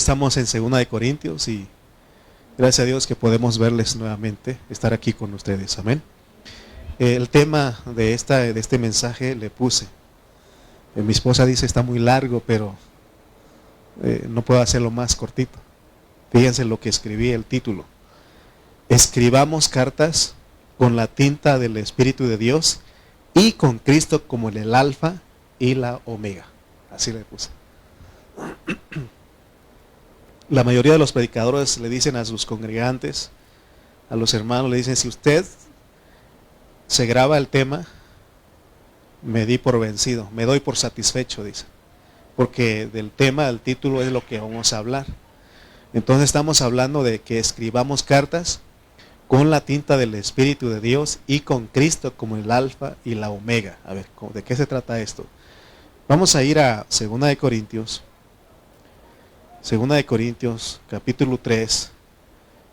estamos en 2 Corintios y gracias a Dios que podemos verles nuevamente, estar aquí con ustedes. Amén. El tema de este mensaje le puse. Mi esposa dice está muy largo, pero no puedo hacerlo más cortito. Fíjense lo que escribí, el título. Escribamos cartas con la tinta del Espíritu de Dios y con Cristo como el alfa y la omega. Así le puse. La mayoría de los predicadores le dicen a sus congregantes, a los hermanos, le dicen, si usted se graba el tema, me di por vencido, me doy por satisfecho, dice. Porque del tema, del título es lo que vamos a hablar. Entonces estamos hablando de que escribamos cartas con la tinta del Espíritu de Dios y con Cristo como el alfa y la omega. A ver, ¿de qué se trata esto? Vamos a ir a 2 Corintios, capítulo 3,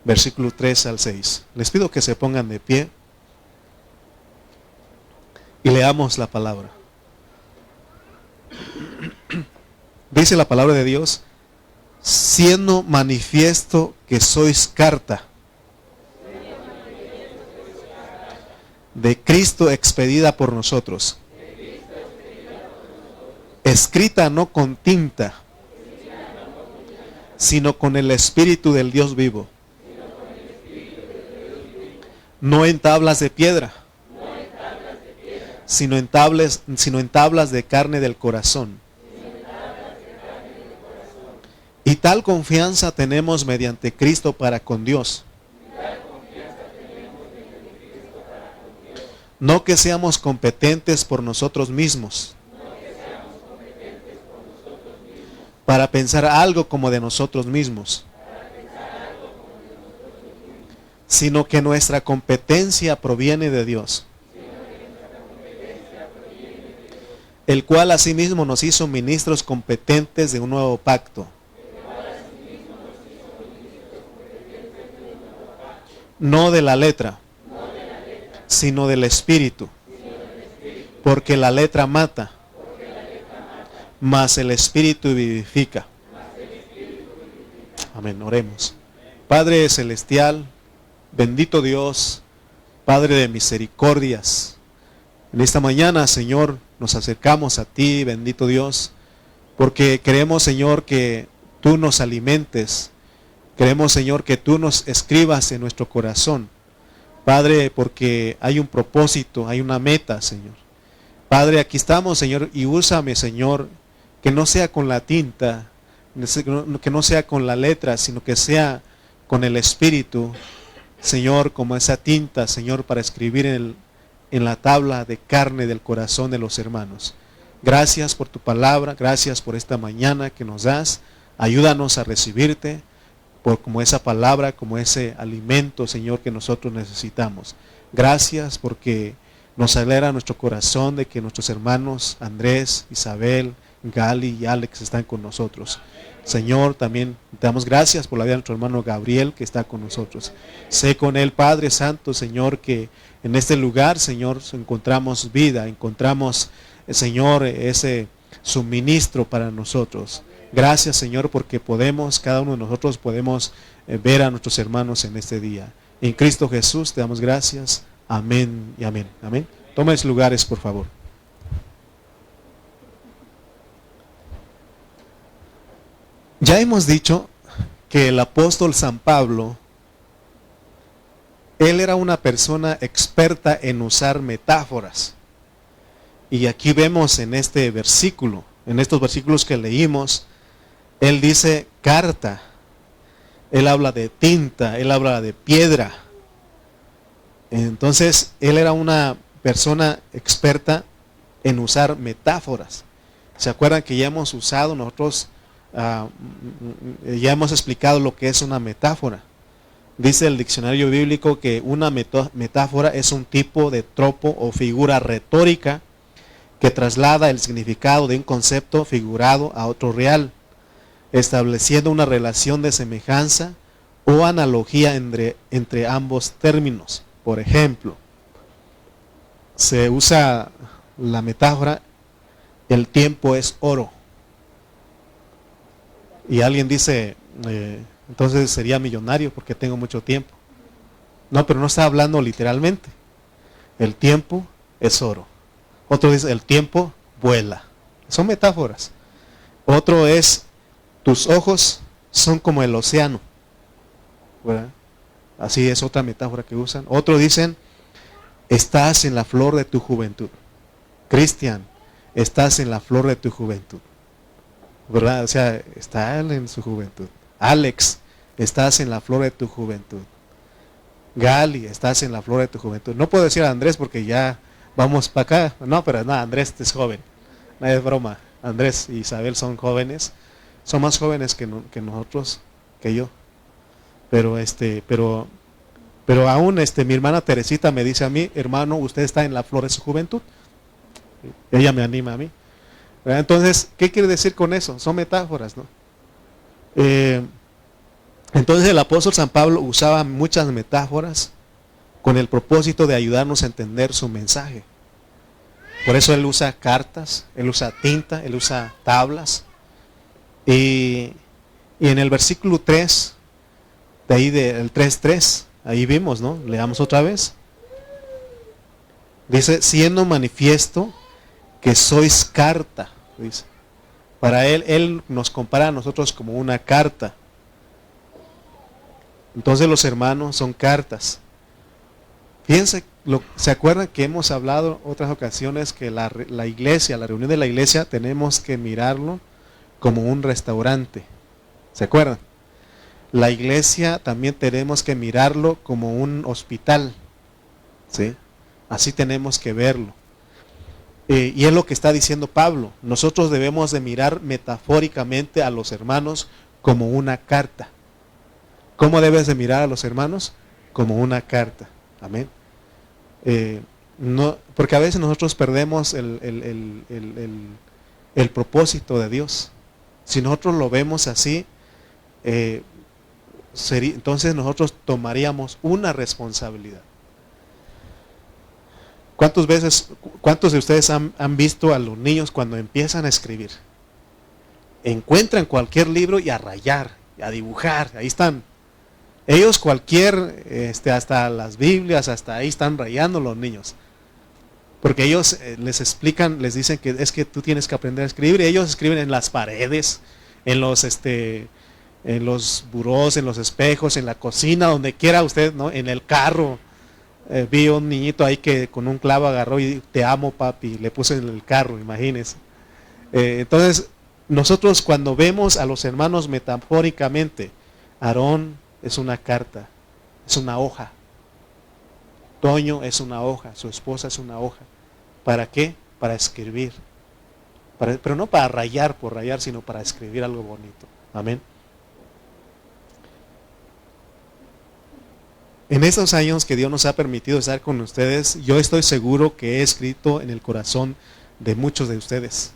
versículo 3 al 6. Les pido que se pongan de pie y leamos la palabra. Dice la palabra de Dios, siendo manifiesto que sois carta de Cristo expedida por nosotros, escrita no con tinta, sino con el Espíritu del Dios vivo, no en tablas de piedra, sino en tablas de carne del corazón. Y tal confianza tenemos mediante Cristo para con Dios. No que seamos competentes por nosotros mismos, para pensar algo como de nosotros mismos, sino que nuestra competencia proviene de Dios, el cual asimismo nos hizo ministros competentes de un nuevo pacto, no de la letra, sino del Espíritu, porque la letra mata, mas el Espíritu vivifica. Amén, oremos. Padre celestial, bendito Dios, Padre de misericordias, en esta mañana, Señor, nos acercamos a ti, bendito Dios, porque queremos, Señor, que tú nos alimentes, queremos, Señor, que tú nos escribas en nuestro corazón, Padre, porque hay un propósito, hay una meta, Señor. Padre, aquí estamos, Señor, y úsame, Señor, que no sea con la tinta, que no sea con la letra, sino que sea con el Espíritu, Señor, como esa tinta, Señor, para escribir en la tabla de carne del corazón de los hermanos. Gracias por tu palabra, gracias por esta mañana que nos das. Ayúdanos a recibirte como esa palabra, como ese alimento, Señor, que nosotros necesitamos. Gracias porque nos alegra nuestro corazón de que nuestros hermanos Andrés, Isabel, Gali y Alex están con nosotros. Señor, también te damos gracias por la vida de nuestro hermano Gabriel que está con nosotros. Sé con él, Padre Santo, Señor, que en este lugar, Señor, encontramos vida, encontramos, Señor, ese suministro para nosotros. Gracias, Señor, porque cada uno de nosotros podemos ver a nuestros hermanos en este día. En Cristo Jesús te damos gracias. Amén y amén. Amén. Tomen lugares, por favor. Ya hemos dicho que el apóstol San Pablo, él era una persona experta en usar metáforas. Y aquí vemos en este versículo, en estos versículos que leímos, él dice carta, él habla de tinta, él habla de piedra. Entonces, él era una persona experta en usar metáforas. ¿Se acuerdan que ya hemos usado nosotros? Ya hemos explicado lo que es una metáfora. Dice el diccionario bíblico que una metáfora es un tipo de tropo o figura retórica que traslada el significado de un concepto figurado a otro real, estableciendo una relación de semejanza o analogía entre ambos términos. Por ejemplo, se usa la metáfora, el tiempo es oro. Y alguien dice, entonces sería millonario porque tengo mucho tiempo. No, pero no está hablando literalmente. El tiempo es oro. Otro dice, el tiempo vuela. Son metáforas. Otro es, tus ojos son como el océano, ¿verdad? Así es otra metáfora que usan. Otro dicen, estás en la flor de tu juventud. Cristian, estás en la flor de tu juventud, ¿verdad? O sea, está él en su juventud. Alex, estás en la flor de tu juventud. Gali, estás en la flor de tu juventud. No puedo decir a Andrés porque ya vamos para acá. No, pero no, Andrés es joven. No es broma. Andrés y Isabel son jóvenes. Son más jóvenes que nosotros, que yo. Pero aún mi hermana Teresita me dice a mí, hermano, usted está en la flor de su juventud. Ella me anima a mí. Entonces, ¿qué quiere decir con eso? Son metáforas, ¿no? Entonces el apóstol San Pablo usaba muchas metáforas con el propósito de ayudarnos a entender su mensaje. Por eso él usa cartas, él usa tinta, él usa tablas. Y en el versículo 3, de ahí del 3:3, ahí vimos, ¿no? Leamos otra vez. Dice, siendo manifiesto que sois carta, dice. Para él nos compara a nosotros como una carta. Entonces los hermanos son cartas. Fíjense, ¿se acuerdan que hemos hablado otras ocasiones que la iglesia, la reunión de la iglesia, tenemos que mirarlo como un restaurante? ¿Se acuerdan? La iglesia también tenemos que mirarlo como un hospital, ¿sí? Así tenemos que verlo. Y es lo que está diciendo Pablo. Nosotros debemos de mirar metafóricamente a los hermanos como una carta. ¿Cómo debes de mirar a los hermanos? Como una carta. Amén. No, porque a veces nosotros perdemos el propósito de Dios. Si nosotros lo vemos así, entonces nosotros tomaríamos una responsabilidad. ¿Cuántos de ustedes han visto a los niños cuando empiezan a escribir? Encuentran cualquier libro y a rayar, a dibujar, ahí están. Ellos hasta las Biblias, hasta ahí están rayando los niños. Porque ellos les explican, les dicen que es que tú tienes que aprender a escribir. Y ellos escriben en las paredes, en los burós, en los espejos, en la cocina, donde quiera usted, ¿no? En el carro. Vi un niñito ahí que con un clavo agarró y te amo, papi, le puse en el carro, imagínense. Entonces, nosotros cuando vemos a los hermanos metafóricamente, Aarón es una carta, es una hoja. Toño es una hoja, su esposa es una hoja. ¿Para qué? Para escribir. Pero no para rayar por rayar, sino para escribir algo bonito. Amén. En esos años que Dios nos ha permitido estar con ustedes, yo estoy seguro que he escrito en el corazón de muchos de ustedes.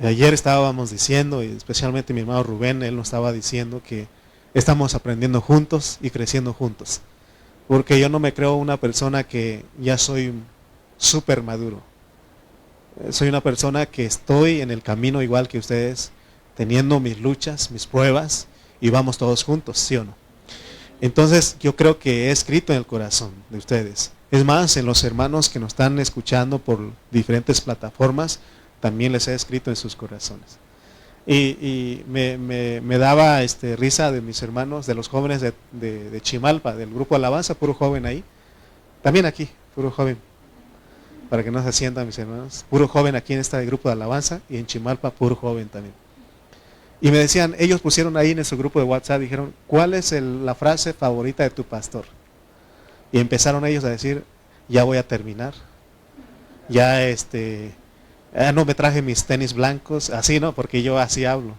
Ayer estábamos diciendo, y especialmente mi hermano Rubén, él nos estaba diciendo que estamos aprendiendo juntos y creciendo juntos. Porque yo no me creo una persona que ya soy súper maduro. Soy una persona que estoy en el camino igual que ustedes, teniendo mis luchas, mis pruebas, y vamos todos juntos, ¿sí o no? Entonces yo creo que he escrito en el corazón de ustedes. Es más, en los hermanos que nos están escuchando por diferentes plataformas, también les he escrito en sus corazones. Y me daba risa de mis hermanos, de los jóvenes de Chimalpa, del grupo Alabanza, puro joven ahí. También aquí, puro joven. Para que no se sientan mis hermanos. Puro joven aquí en este grupo de Alabanza y en Chimalpa, puro joven también. Y me decían, ellos pusieron ahí en su grupo de WhatsApp, dijeron, ¿cuál es la frase favorita de tu pastor? Y empezaron ellos a decir, ya voy a terminar. Ya no me traje mis tenis blancos, así no, porque yo así hablo.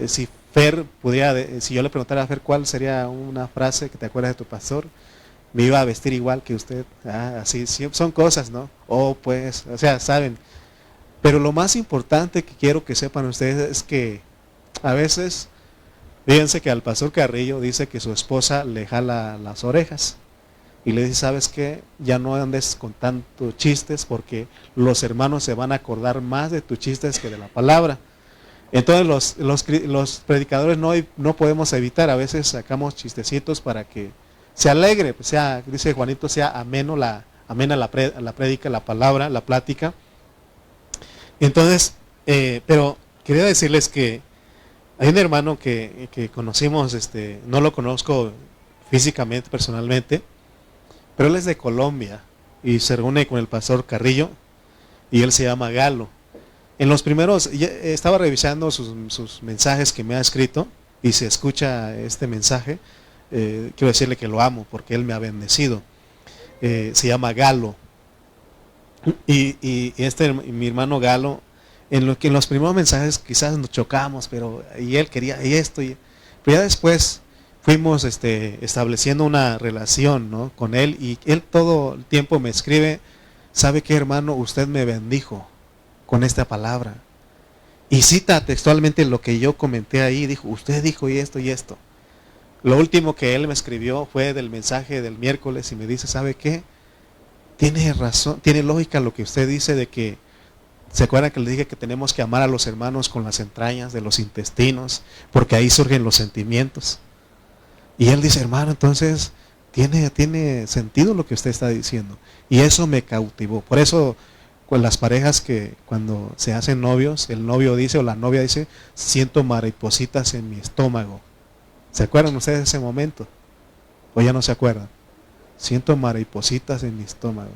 Si yo le preguntara a Fer cuál sería una frase que te acuerdas de tu pastor, me iba a vestir igual que usted. Así son cosas, ¿no? Pues, o sea, saben. Pero lo más importante que quiero que sepan ustedes es que a veces, fíjense que al pastor Carrillo dice que su esposa le jala las orejas y le dice, ¿sabes qué? Ya no andes con tantos chistes porque los hermanos se van a acordar más de tus chistes que de la palabra. Entonces los predicadores no podemos evitar, a veces sacamos chistecitos para que se alegre, pues sea, dice Juanito, sea amena la prédica, la palabra, la plática. Entonces, pero quería decirles que hay un hermano que conocimos, no lo conozco físicamente, personalmente, pero él es de Colombia y se reúne con el pastor Carrillo y él se llama Galo. En los primeros, estaba revisando sus mensajes que me ha escrito y se escucha este mensaje, quiero decirle que lo amo porque él me ha bendecido. Se llama Galo. Y mi hermano Galo, en los primeros mensajes quizás nos chocamos, pero y él quería esto, pero ya después fuimos estableciendo una relación, ¿no?, con él, y él todo el tiempo me escribe, ¿sabe qué, hermano? Usted me bendijo con esta palabra. Y cita textualmente lo que yo comenté ahí, dijo, usted dijo y esto y esto. Lo último que él me escribió fue del mensaje del miércoles y me dice, ¿sabe qué? Tiene razón, tiene lógica lo que usted dice de que, ¿se acuerdan que le dije que tenemos que amar a los hermanos con las entrañas de los intestinos? Porque ahí surgen los sentimientos. Y él dice, hermano, entonces tiene sentido lo que usted está diciendo. Y eso me cautivó. Por eso, con las parejas que cuando se hacen novios, el novio dice o la novia dice, siento maripositas en mi estómago. ¿Se acuerdan ustedes de ese momento? ¿O ya no se acuerdan? Siento maripositas en mi estómago.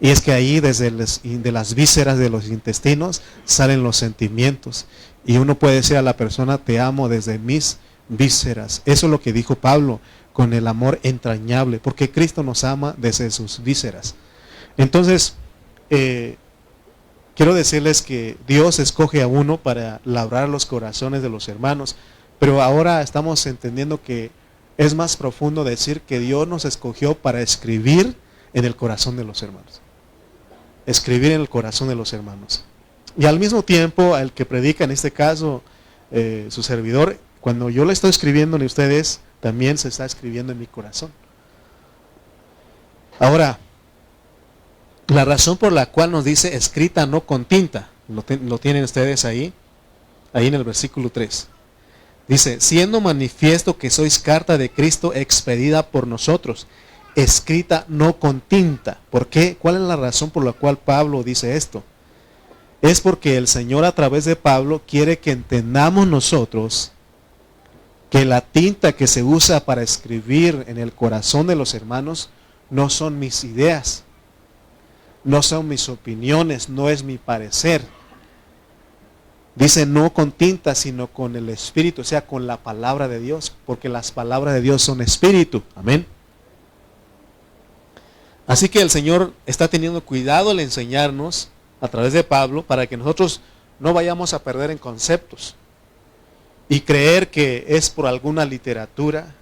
Y es que ahí desde de las vísceras de los intestinos salen los sentimientos. Y uno puede decir a la persona, te amo desde mis vísceras. Eso es lo que dijo Pablo, con el amor entrañable, porque Cristo nos ama desde sus vísceras. Entonces, quiero decirles que Dios escoge a uno para labrar los corazones de los hermanos, pero ahora estamos entendiendo que es más profundo decir que Dios nos escogió para escribir en el corazón de los hermanos. Escribir en el corazón de los hermanos. Y al mismo tiempo, el que predica, en este caso, su servidor, cuando yo le estoy escribiendo a ustedes, también se está escribiendo en mi corazón. Ahora, la razón por la cual nos dice escrita no con tinta, lo tienen ustedes ahí en el versículo 3. Dice, siendo manifiesto que sois carta de Cristo expedida por nosotros, escrita no con tinta. ¿Por qué? ¿Cuál es la razón por la cual Pablo dice esto? Es porque el Señor a través de Pablo quiere que entendamos nosotros que la tinta que se usa para escribir en el corazón de los hermanos no son mis ideas, no son mis opiniones, no es mi parecer. Dice no con tinta, sino con el Espíritu, o sea, con la palabra de Dios, porque las palabras de Dios son Espíritu. Amén. Así que el Señor está teniendo cuidado al enseñarnos a través de Pablo para que nosotros no vayamos a perder en conceptos y creer que es por alguna literatura,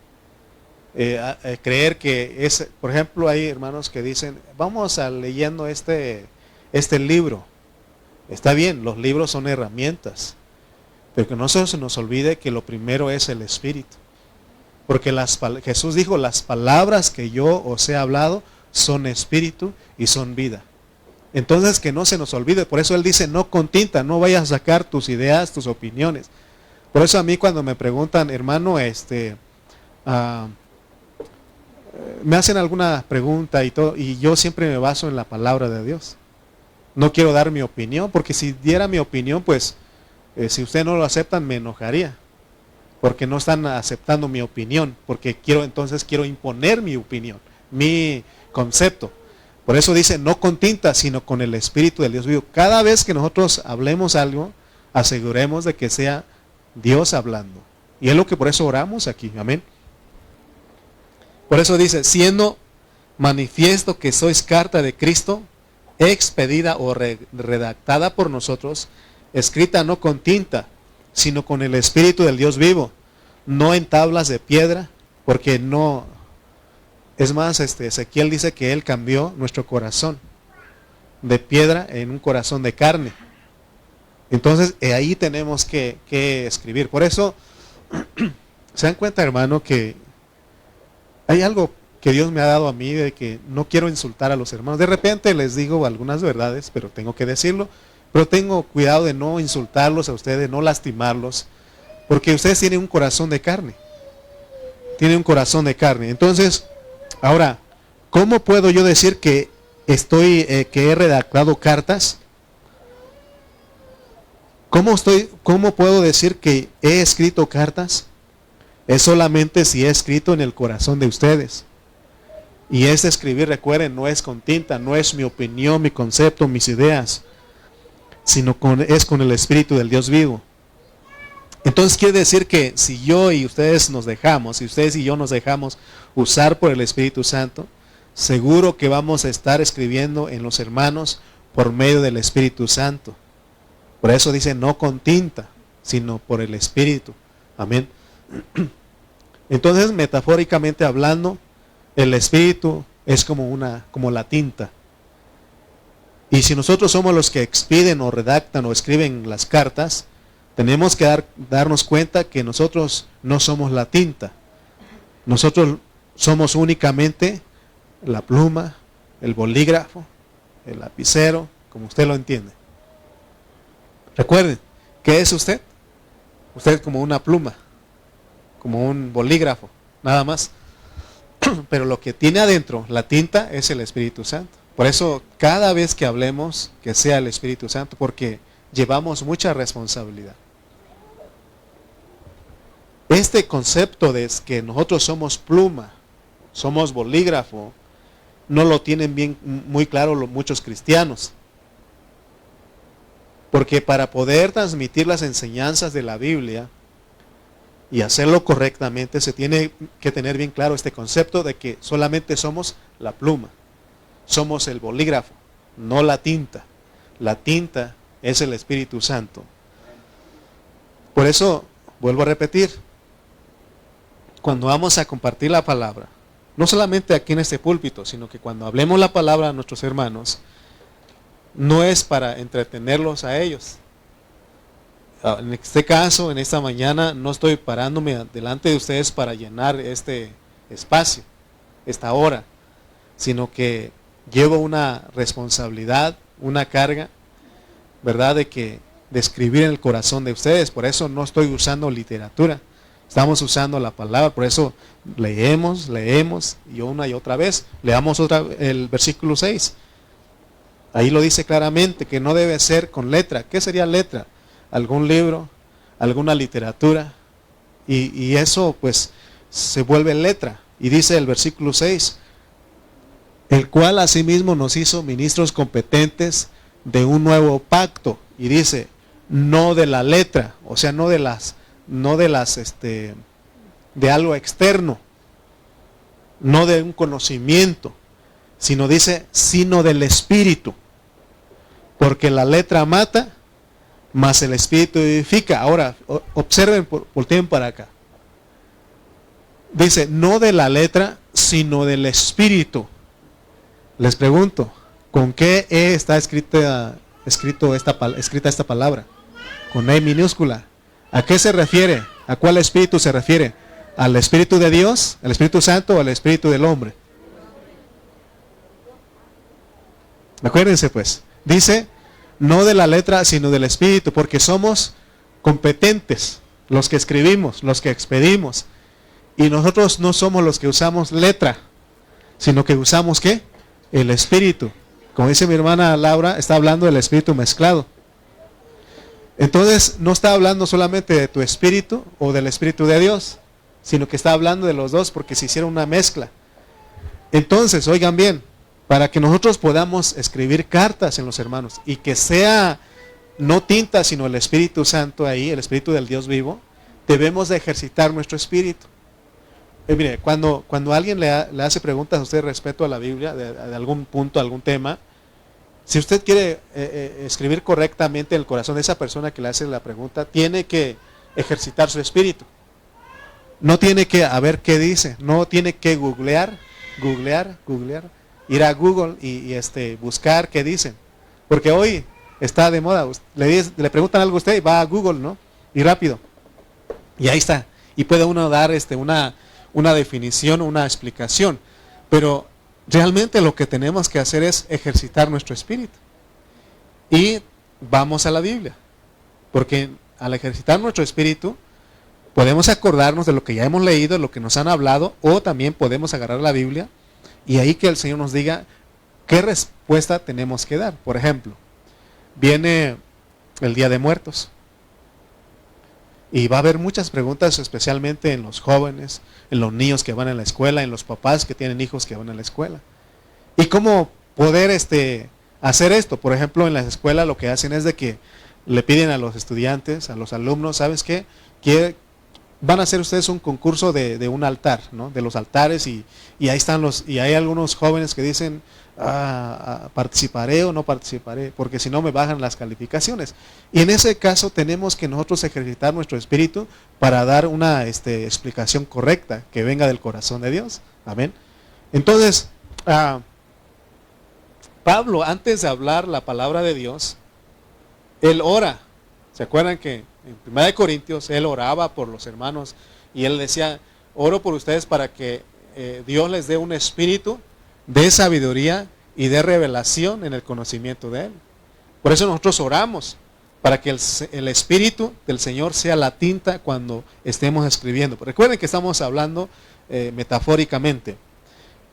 creer que es, por ejemplo, hay hermanos que dicen, vamos a leyendo este libro. Está bien, los libros son herramientas, pero que no se nos olvide que lo primero es el Espíritu. Porque Jesús dijo, las palabras que yo os he hablado son espíritu y son vida. Entonces que no se nos olvide, por eso Él dice, no con tinta, no vayas a sacar tus ideas, tus opiniones. Por eso a mí cuando me preguntan, hermano, me hacen alguna pregunta y todo, y yo siempre me baso en la palabra de Dios. No quiero dar mi opinión, porque si diera mi opinión, pues, si ustedes no lo aceptan, me enojaría. Porque no están aceptando mi opinión, porque quiero imponer mi opinión, mi concepto. Por eso dice, no con tinta, sino con el Espíritu del Dios vivo. Cada vez que nosotros hablemos algo, aseguremos de que sea Dios hablando. Y es lo que por eso oramos aquí, amén. Por eso dice, siendo manifiesto que sois carta de Cristo, expedida o redactada por nosotros, escrita no con tinta, sino con el Espíritu del Dios vivo, no en tablas de piedra, porque no, es más, Ezequiel dice que Él cambió nuestro corazón de piedra en un corazón de carne. Entonces, ahí tenemos que escribir. Por eso, se dan cuenta, hermano, que hay algo que Dios me ha dado a mí de que no quiero insultar a los hermanos. De repente les digo algunas verdades, pero tengo que decirlo. pero tengo cuidado de no insultarlos a ustedes, no lastimarlos, porque ustedes tienen un corazón de carne. Tienen un corazón de carne. Entonces, ahora, ¿cómo puedo yo decir que que he redactado cartas? ¿Cómo puedo decir que he escrito cartas? Es solamente si he escrito en el corazón de ustedes. Y este escribir, recuerden, no es con tinta, no es mi opinión, mi concepto, mis ideas, sino es con el Espíritu del Dios vivo. Entonces quiere decir que si yo y ustedes nos dejamos, si ustedes y yo nos dejamos usar por el Espíritu Santo, seguro que vamos a estar escribiendo en los hermanos por medio del Espíritu Santo. Por eso dice no con tinta, sino por el Espíritu. Amén. Entonces, metafóricamente hablando, el Espíritu es como la tinta. Y si nosotros somos los que expiden o redactan o escriben las cartas, tenemos que darnos cuenta que nosotros no somos la tinta. Nosotros somos únicamente la pluma, el bolígrafo, el lapicero, como usted lo entiende. Recuerden, ¿qué es usted? Usted es como una pluma, como un bolígrafo, nada más. Pero lo que tiene adentro, la tinta, es el Espíritu Santo. Por eso, cada vez que hablemos, que sea el Espíritu Santo, porque llevamos mucha responsabilidad. Este concepto de que nosotros somos pluma, somos bolígrafo, no lo tienen muy claro muchos cristianos. Porque para poder transmitir las enseñanzas de la Biblia y hacerlo correctamente, se tiene que tener bien claro este concepto de que solamente somos la pluma, somos el bolígrafo, no la tinta. La tinta es el Espíritu Santo. Por eso, vuelvo a repetir, cuando vamos a compartir la palabra, no solamente aquí en este púlpito, sino que cuando hablemos la palabra a nuestros hermanos, no es para entretenerlos a ellos. En este caso, en esta mañana, no estoy parándome delante de ustedes para llenar este espacio, esta hora, sino que llevo una responsabilidad, una carga, ¿verdad? De escribir en el corazón de ustedes. Por eso no estoy usando literatura, estamos usando la palabra. Por eso leemos, y una y otra vez. Leamos el versículo 6. Ahí lo dice claramente que no debe ser con letra. ¿Qué sería letra? Algún libro, alguna literatura, y eso pues se vuelve letra. Y dice el versículo 6, el cual asimismo nos hizo ministros competentes de un nuevo pacto. Y dice, no de la letra, o sea, no de algo externo, no de un conocimiento, sino del Espíritu. Porque la letra mata, mas el Espíritu vivifica. Ahora, observen, volteen para acá. Dice, no de la letra, sino del Espíritu. Les pregunto, ¿con qué E está escrita esta palabra? Con E minúscula. ¿A qué se refiere? ¿A cuál Espíritu se refiere? ¿Al Espíritu de Dios, al Espíritu Santo o al Espíritu del hombre? Acuérdense pues, dice, no de la letra, sino del Espíritu, porque somos competentes, los que escribimos, los que expedimos. Y nosotros no somos los que usamos letra, sino que usamos ¿qué? El Espíritu. Como dice mi hermana Laura, está hablando del Espíritu mezclado. Entonces, no está hablando solamente de tu Espíritu o del Espíritu de Dios, sino que está hablando de los dos, porque se hicieron una mezcla. Entonces, oigan bien, para que nosotros podamos escribir cartas en los hermanos y que sea no tinta sino el Espíritu Santo ahí, el Espíritu del Dios vivo, debemos de ejercitar nuestro espíritu. Mire, cuando alguien le hace preguntas a usted respecto a la Biblia, de algún punto, algún tema, si usted quiere escribir correctamente el corazón de esa persona que le hace la pregunta, tiene que ejercitar su espíritu. No tiene que a ver qué dice, no tiene que googlear, ir a Google y buscar qué dicen. Porque hoy está de moda, le preguntan algo a usted y va a Google, ¿no? Y rápido. Y ahí está. Y puede uno dar una definición, una explicación. Pero realmente lo que tenemos que hacer es ejercitar nuestro espíritu. Y vamos a la Biblia. Porque al ejercitar nuestro espíritu, podemos acordarnos de lo que ya hemos leído, de lo que nos han hablado, o también podemos agarrar la Biblia y ahí que el Señor nos diga qué respuesta tenemos que dar. Por ejemplo, viene el Día de Muertos y va a haber muchas preguntas, especialmente en los jóvenes, en los niños que van a la escuela, en los papás que tienen hijos que van a la escuela. ¿Y cómo poder hacer esto? Por ejemplo, en las escuelas lo que hacen es de que le piden a los estudiantes, a los alumnos, ¿sabes qué? Que van a hacer ustedes un concurso de un altar, ¿no? De los altares y ahí están y hay algunos jóvenes que dicen, participaré o no participaré, porque si no me bajan las calificaciones. Y en ese caso tenemos que nosotros ejercitar nuestro espíritu para dar una explicación correcta que venga del corazón de Dios. Amén. Entonces, Pablo, antes de hablar la palabra de Dios, él ora. ¿Se acuerdan que en 1 Corintios él oraba por los hermanos y él decía, oro por ustedes para que Dios les dé un espíritu de sabiduría y de revelación en el conocimiento de Él? Por eso nosotros oramos, para que el espíritu del Señor sea la tinta cuando estemos escribiendo. Pero recuerden que estamos hablando metafóricamente.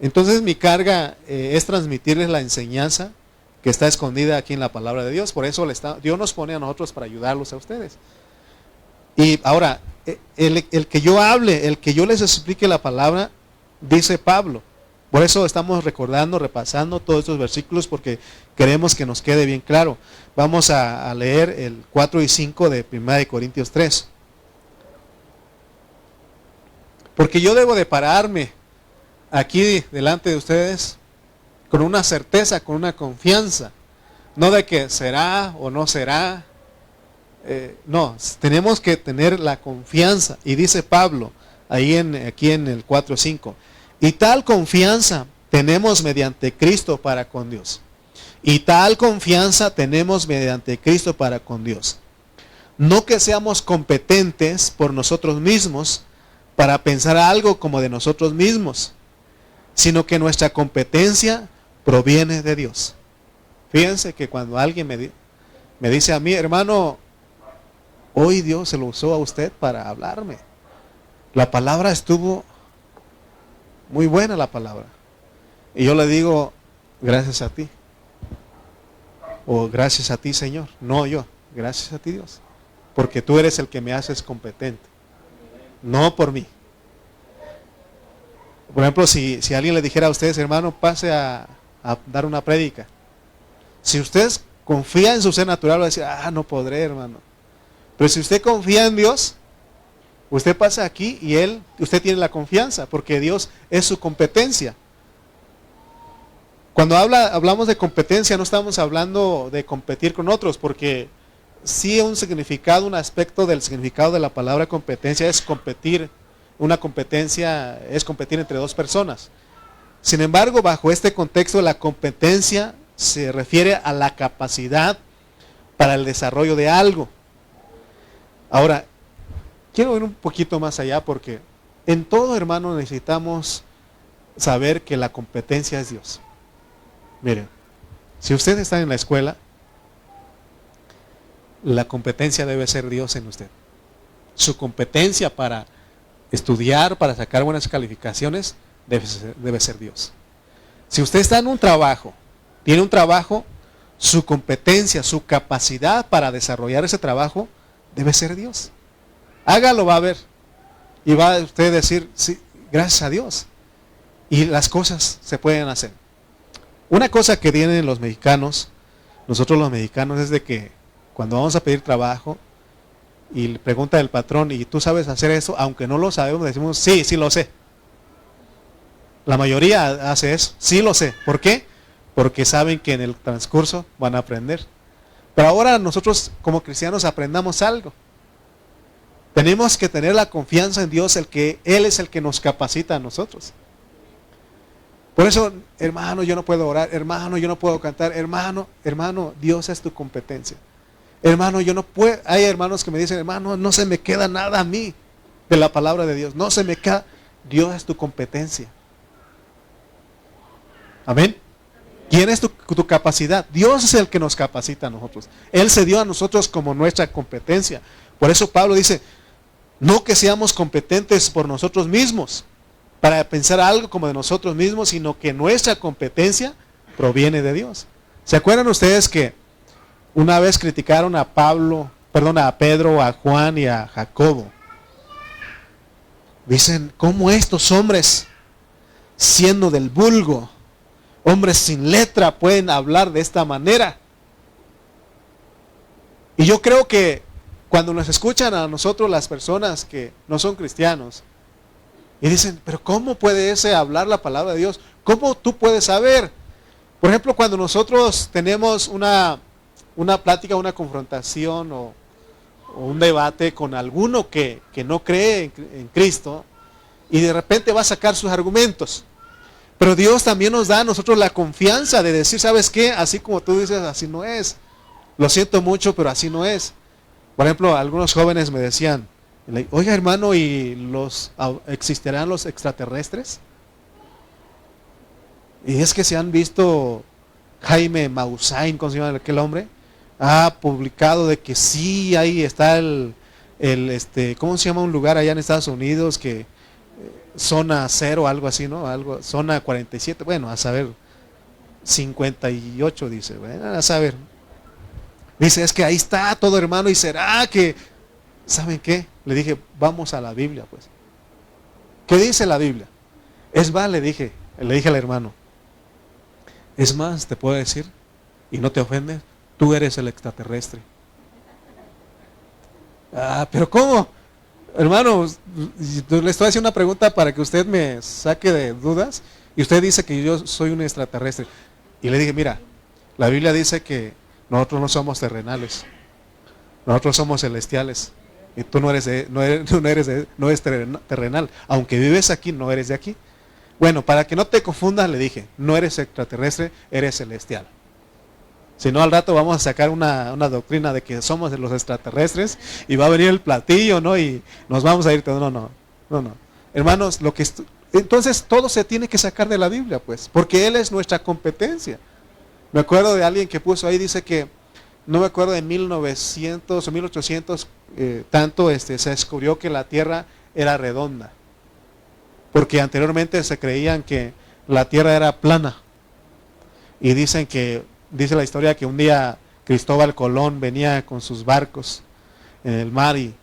Entonces mi carga es transmitirles la enseñanza que está escondida aquí en la palabra de Dios. Por eso Dios nos pone a nosotros para ayudarlos a ustedes. Y ahora, el que yo hable, el que yo les explique la palabra, dice Pablo. Por eso estamos recordando, repasando todos estos versículos, porque queremos que nos quede bien claro. Vamos a leer el 4 y 5 de 1 Corintios 3. Porque yo debo de pararme aquí delante de ustedes con una certeza, con una confianza, no de que será o no será. No, tenemos que tener la confianza. Y dice Pablo, aquí en el 4:5, y tal confianza tenemos mediante Cristo para con Dios. Y tal confianza tenemos mediante Cristo para con Dios. No que seamos competentes por nosotros mismos para pensar algo como de nosotros mismos, sino que nuestra competencia proviene de Dios. Fíjense que cuando alguien me dice a mí, hermano, hoy Dios se lo usó a usted para hablarme. La palabra estuvo muy buena, la palabra. Y yo le digo, gracias a ti. O gracias a ti, Señor. No yo, gracias a ti, Dios. Porque tú eres el que me haces competente. No por mí. Por ejemplo, si alguien le dijera a ustedes, hermano, pase a dar una prédica. Si usted confía en su ser natural, va a decir, no podré, hermano. Pero si usted confía en Dios, usted pasa aquí y usted tiene la confianza, porque Dios es su competencia. Cuando hablamos de competencia, no estamos hablando de competir con otros, porque sí un significado, un aspecto del significado de la palabra competencia es competir. Una competencia es competir entre dos personas. Sin embargo, bajo este contexto, la competencia se refiere a la capacidad para el desarrollo de algo. Ahora, quiero ir un poquito más allá, porque en todo, hermano, necesitamos saber que la competencia es Dios. Miren, si ustedes están en la escuela, la competencia debe ser Dios en usted. Su competencia para estudiar, para sacar buenas calificaciones, debe ser Dios. Si usted está en un trabajo, tiene un trabajo, su competencia, su capacidad para desarrollar ese trabajo, debe ser Dios. Hágalo, va a ver. Y va a usted decir, sí, gracias a Dios. Y las cosas se pueden hacer. Una cosa que tienen los mexicanos, nosotros los mexicanos, es de que cuando vamos a pedir trabajo y le pregunta el patrón, ¿y tú sabes hacer eso? Aunque no lo sabemos, decimos, sí, sí lo sé. La mayoría hace eso, sí lo sé. ¿Por qué? Porque saben que en el transcurso van a aprender. Pero ahora nosotros como cristianos aprendamos algo. Tenemos que tener la confianza en Dios, Él es el que nos capacita a nosotros. Por eso, hermano, yo no puedo orar, hermano, yo no puedo cantar, hermano, Dios es tu competencia. Hermano, yo no puedo. Hay hermanos que me dicen, hermano, no se me queda nada a mí de la palabra de Dios. No se me queda. Dios es tu competencia. Amén. ¿Quién es tu capacidad? Dios es el que nos capacita a nosotros. Él se dio a nosotros como nuestra competencia. Por eso Pablo dice, no que seamos competentes por nosotros mismos, para pensar algo como de nosotros mismos, sino que nuestra competencia proviene de Dios. ¿Se acuerdan ustedes que una vez criticaron a Pedro, a Juan y a Jacobo? Dicen, ¿cómo estos hombres, siendo del vulgo, hombres sin letra, pueden hablar de esta manera? Y yo creo que cuando nos escuchan a nosotros las personas que no son cristianos, y dicen, pero ¿cómo puede ese hablar la palabra de Dios? ¿Cómo tú puedes saber? Por ejemplo, cuando nosotros tenemos una plática, una confrontación o un debate con alguno que no cree en Cristo, y de repente va a sacar sus argumentos. Pero Dios también nos da a nosotros la confianza de decir, ¿sabes qué? Así como tú dices, así no es. Lo siento mucho, pero así no es. Por ejemplo, algunos jóvenes me decían, oiga hermano, ¿y existirán los extraterrestres? Y es que se han visto, Jaime Maussan, ¿cómo se llama aquel hombre? Ha publicado de que sí, ahí está ¿cómo se llama un lugar allá en Estados Unidos? Que zona 0, algo así, ¿no? Zona 47, bueno, a saber, 58 dice, bueno, a saber. Dice, es que ahí está todo hermano, y será que, ¿saben qué? Le dije, vamos a la Biblia, pues. ¿Qué dice la Biblia? Es más, le dije al hermano, es más, te puedo decir, y no te ofendes, tú eres el extraterrestre. Pero ¿cómo? Hermano, le estoy haciendo una pregunta para que usted me saque de dudas, y usted dice que yo soy un extraterrestre. Y le dije, mira, la Biblia dice que nosotros no somos terrenales, nosotros somos celestiales. Y tú no eres terrenal. Aunque vives aquí, no eres de aquí. Bueno, para que no te confundas, le dije, no eres extraterrestre, eres celestial. Si no, al rato vamos a sacar una doctrina de que somos los extraterrestres y va a venir el platillo, ¿no? Y nos vamos a ir. No. Hermanos, entonces todo se tiene que sacar de la Biblia, pues, porque Él es nuestra competencia. Me acuerdo de alguien que puso ahí, dice que, no me acuerdo, de 1900 o 1800, se descubrió que la Tierra era redonda. Porque anteriormente se creían que la Tierra era plana. Y dice la historia que un día Cristóbal Colón venía con sus barcos en el mar y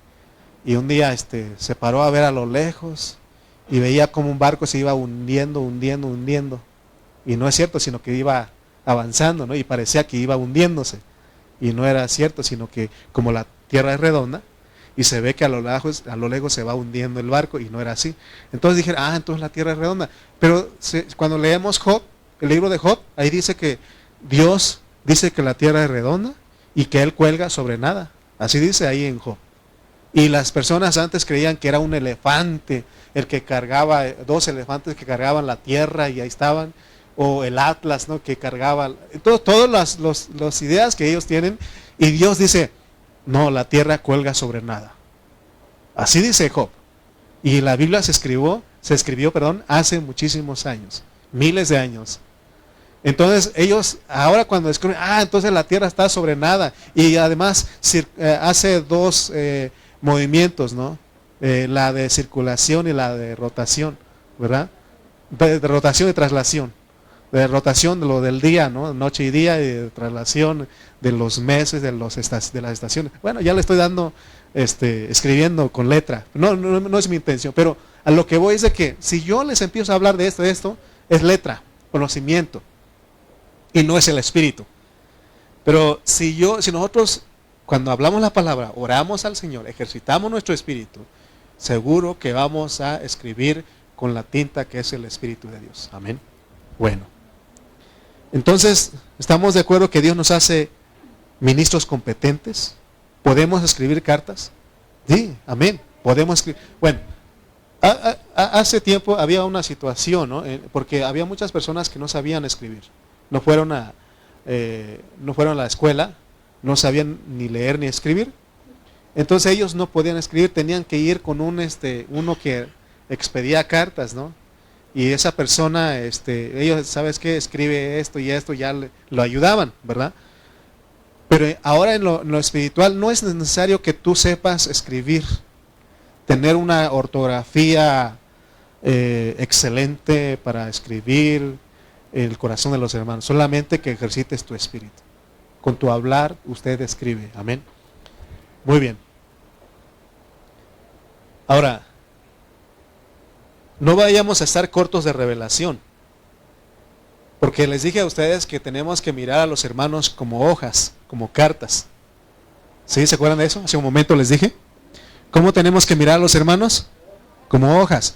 un día se paró a ver a lo lejos y veía como un barco se iba hundiendo. Y no es cierto, sino que iba avanzando, ¿no? Y parecía que iba hundiéndose. Y no era cierto, sino que como la Tierra es redonda y se ve que a lo lejos se va hundiendo el barco, y no era así. Entonces dije, entonces la Tierra es redonda. Pero cuando leemos Job, el libro de Job, ahí dice que Dios dice que la Tierra es redonda y que Él cuelga sobre nada. Así dice ahí en Job. Y las personas antes creían que era un elefante el que cargaba, 2 elefantes que cargaban la tierra y ahí estaban, o el Atlas, ¿no? Que cargaba, todas las ideas que ellos tienen, y Dios dice, no, la tierra cuelga sobre nada. Así dice Job. Y la Biblia se escribió, hace muchísimos años, miles de años. Entonces ellos, ahora cuando descubren, entonces la tierra está sobre nada, y además hace 2 movimientos, ¿no? La de circulación y la de rotación, ¿verdad? De rotación y traslación. De rotación de lo del día, ¿no? Noche y día, y de traslación de los meses, de las estaciones. Bueno, ya le estoy dando, escribiendo con letra. No es mi intención, pero a lo que voy es de que si yo les empiezo a hablar de esto, es letra, conocimiento, y no es el espíritu. Pero si nosotros, cuando hablamos la palabra, oramos al Señor, ejercitamos nuestro espíritu, seguro que vamos a escribir con la tinta que es el Espíritu de Dios. Amén. Bueno, entonces, ¿estamos de acuerdo que Dios nos hace ministros competentes? ¿Podemos escribir cartas? Sí, amén. Podemos escribir. Bueno, hace tiempo había una situación, ¿no? Porque había muchas personas que no sabían escribir. No fueron a la escuela, no sabían ni leer ni escribir. Entonces ellos no podían escribir, tenían que ir con uno que expedía cartas, ¿no? y esa persona, ellos, ¿sabes qué? Escribe esto y esto, ya lo ayudaban, ¿verdad? Pero ahora en lo espiritual no es necesario que tú sepas escribir, tener una ortografía excelente para escribir el corazón de los hermanos, solamente que ejercites tu espíritu. Con tu hablar usted escribe, amén. Muy bien. Ahora, no vayamos a estar cortos de revelación, porque les dije a ustedes que tenemos que mirar a los hermanos como hojas, como cartas. ¿Sí? ¿Se acuerdan de eso? Hace un momento les dije. ¿Cómo tenemos que mirar a los hermanos? Como hojas.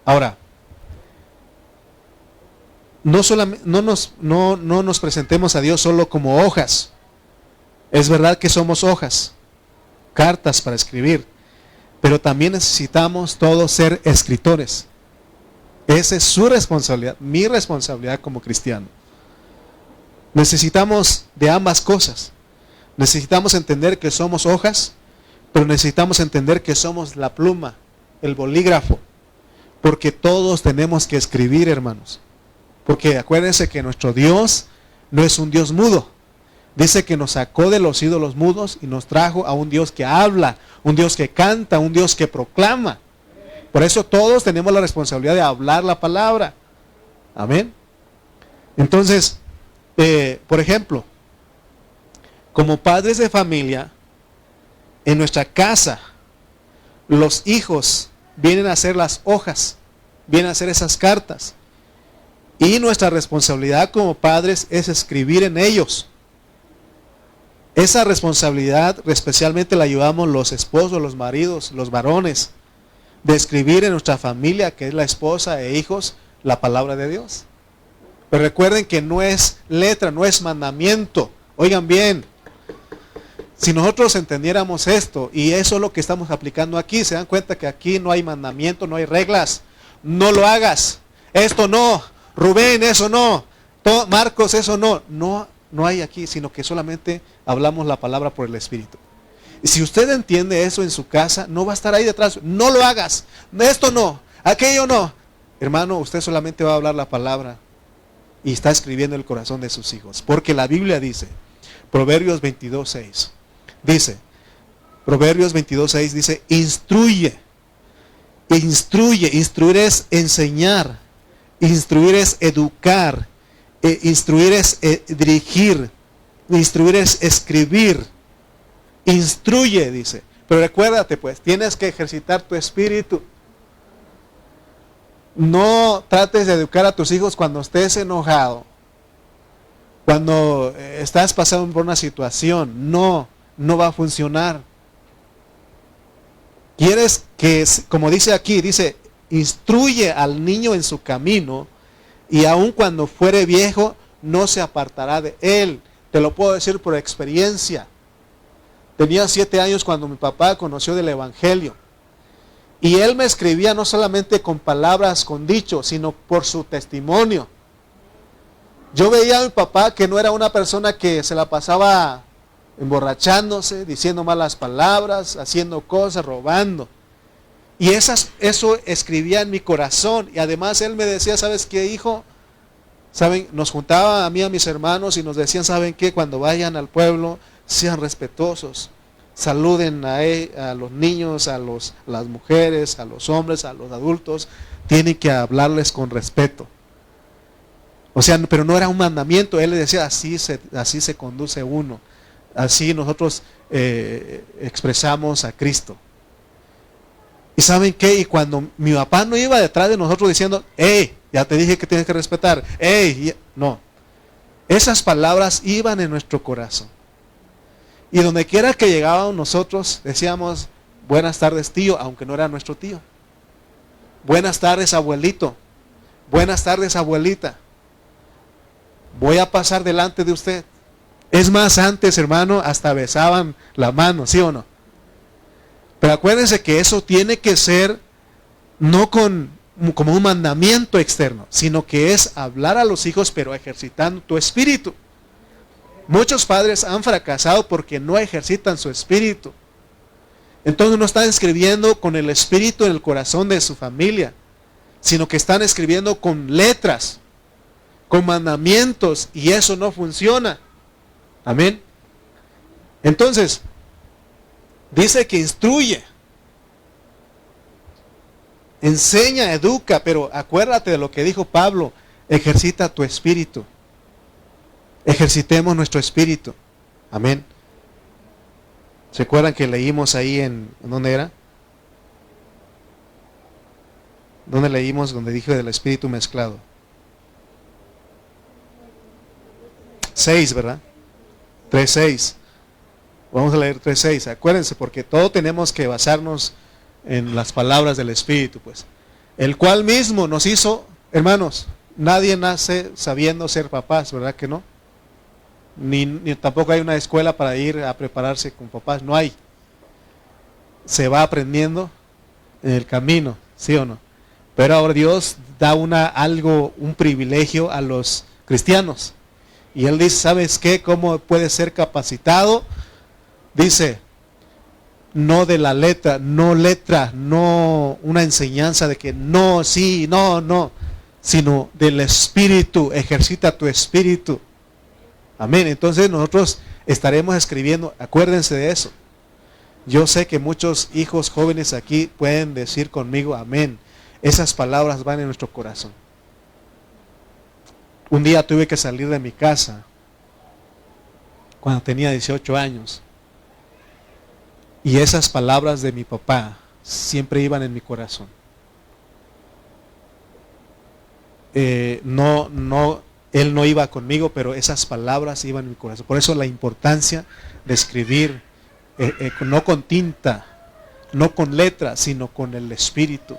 Ahora, no nos presentemos a Dios solo como hojas. Es verdad que somos hojas, cartas para escribir, pero también necesitamos todos ser escritores. Esa es su responsabilidad, mi responsabilidad como cristiano. Necesitamos de ambas cosas. Necesitamos entender que somos hojas, pero necesitamos entender que somos la pluma, el bolígrafo, porque todos tenemos que escribir, hermanos. Porque acuérdense que nuestro Dios no es un Dios mudo. Dice que nos sacó de los ídolos mudos y nos trajo a un Dios que habla, un Dios que canta, un Dios que proclama. Por eso todos tenemos la responsabilidad de hablar la palabra. Amén. Entonces, por ejemplo, como padres de familia, en nuestra casa, los hijos vienen a ser las hojas, vienen a ser esas cartas. Y nuestra responsabilidad como padres es escribir en ellos. Esa responsabilidad especialmente la llevamos los esposos, los maridos, los varones, de escribir en nuestra familia, que es la esposa e hijos, la palabra de Dios. Pero recuerden que no es letra, no es mandamiento. Oigan bien, si nosotros entendiéramos esto, y eso es lo que estamos aplicando aquí, se dan cuenta que aquí no hay mandamiento, no hay reglas. No lo hagas, esto no, Rubén, eso no, Marcos, eso no. No hay aquí, sino que solamente hablamos la palabra por el Espíritu. Y si usted entiende eso en su casa, no va a estar ahí detrás. No lo hagas, esto no, aquello no. Hermano, usted solamente va a hablar la palabra y está escribiendo el corazón de sus hijos. Porque la Biblia dice, Proverbios 22:6, dice, Proverbios 22:6 dice, instruye. Instruir es enseñar, instruir es educar, instruir es dirigir, instruir es escribir. Instruye, dice. Pero recuérdate pues, tienes que ejercitar tu espíritu. No trates de educar a tus hijos cuando estés enojado, cuando estás pasando por una situación. No va a funcionar. Quieres que, como dice aquí, dice, instruye al niño en su camino, y aun cuando fuere viejo, no se apartará de él. Te lo puedo decir por experiencia. Tenía 7 años cuando mi papá conoció del Evangelio. Y él me escribía no solamente con palabras, con dichos, sino por su testimonio. Yo veía a mi papá que no era una persona que se la pasaba emborrachándose, diciendo malas palabras, haciendo cosas, robando. Y eso escribía en mi corazón. Y además él me decía, ¿sabes qué, hijo? ¿Saben? Nos juntaba a mí, a mis hermanos, y nos decían, ¿saben qué? Cuando vayan al pueblo, sean respetuosos. Saluden a los niños, a las mujeres, a los hombres, a los adultos. Tienen que hablarles con respeto. O sea, pero no era un mandamiento. Él le decía, así se conduce uno. Así nosotros expresamos a Cristo. ¿Y saben qué? Y cuando mi papá no iba detrás de nosotros diciendo, hey, ya te dije que tienes que respetar, hey, no. Esas palabras iban en nuestro corazón. Y donde quiera que llegábamos nosotros, decíamos, buenas tardes tío, aunque no era nuestro tío. Buenas tardes abuelito. Buenas tardes abuelita. Voy a pasar delante de usted. Es más, antes, hermano, hasta besaban la mano, ¿sí o no? Pero acuérdense que eso tiene que ser no como un mandamiento externo, sino que es hablar a los hijos, pero ejercitando tu espíritu. Muchos padres han fracasado porque no ejercitan su espíritu. Entonces no están escribiendo con el espíritu en el corazón de su familia. sino que están escribiendo con letras, con mandamientos, y eso no funciona. Amén. Entonces, dice que instruye, enseña, educa, pero acuérdate de lo que dijo Pablo, ejercita tu espíritu. Ejercitemos nuestro espíritu. Amén. ¿Se acuerdan que leímos ahí en dónde era? ¿Dónde leímos? Donde dije del espíritu mezclado. 6, ¿verdad? 3:6. Vamos a leer 3:6. Acuérdense, porque todo tenemos que basarnos en las palabras del Espíritu, pues. El cual mismo nos hizo, hermanos, nadie nace sabiendo ser papás, ¿verdad que no? Ni tampoco hay una escuela para ir a prepararse con papás, no hay. Se va aprendiendo en el camino, ¿sí o no? Pero ahora Dios da un privilegio a los cristianos. Y Él dice, ¿sabes qué? ¿Cómo puede ser capacitado? Dice, no de la letra, no una enseñanza de que no, sí, no, sino del espíritu, ejercita tu espíritu. Amén. Entonces nosotros estaremos escribiendo, acuérdense de eso. Yo sé que muchos hijos jóvenes aquí pueden decir conmigo, amén. Esas palabras van en nuestro corazón. Un día tuve que salir de mi casa cuando tenía 18 años. Y esas palabras de mi papá siempre iban en mi corazón. Él no iba conmigo, pero esas palabras iban en mi corazón. Por eso la importancia de escribir, no con tinta, no con letras, sino con el espíritu.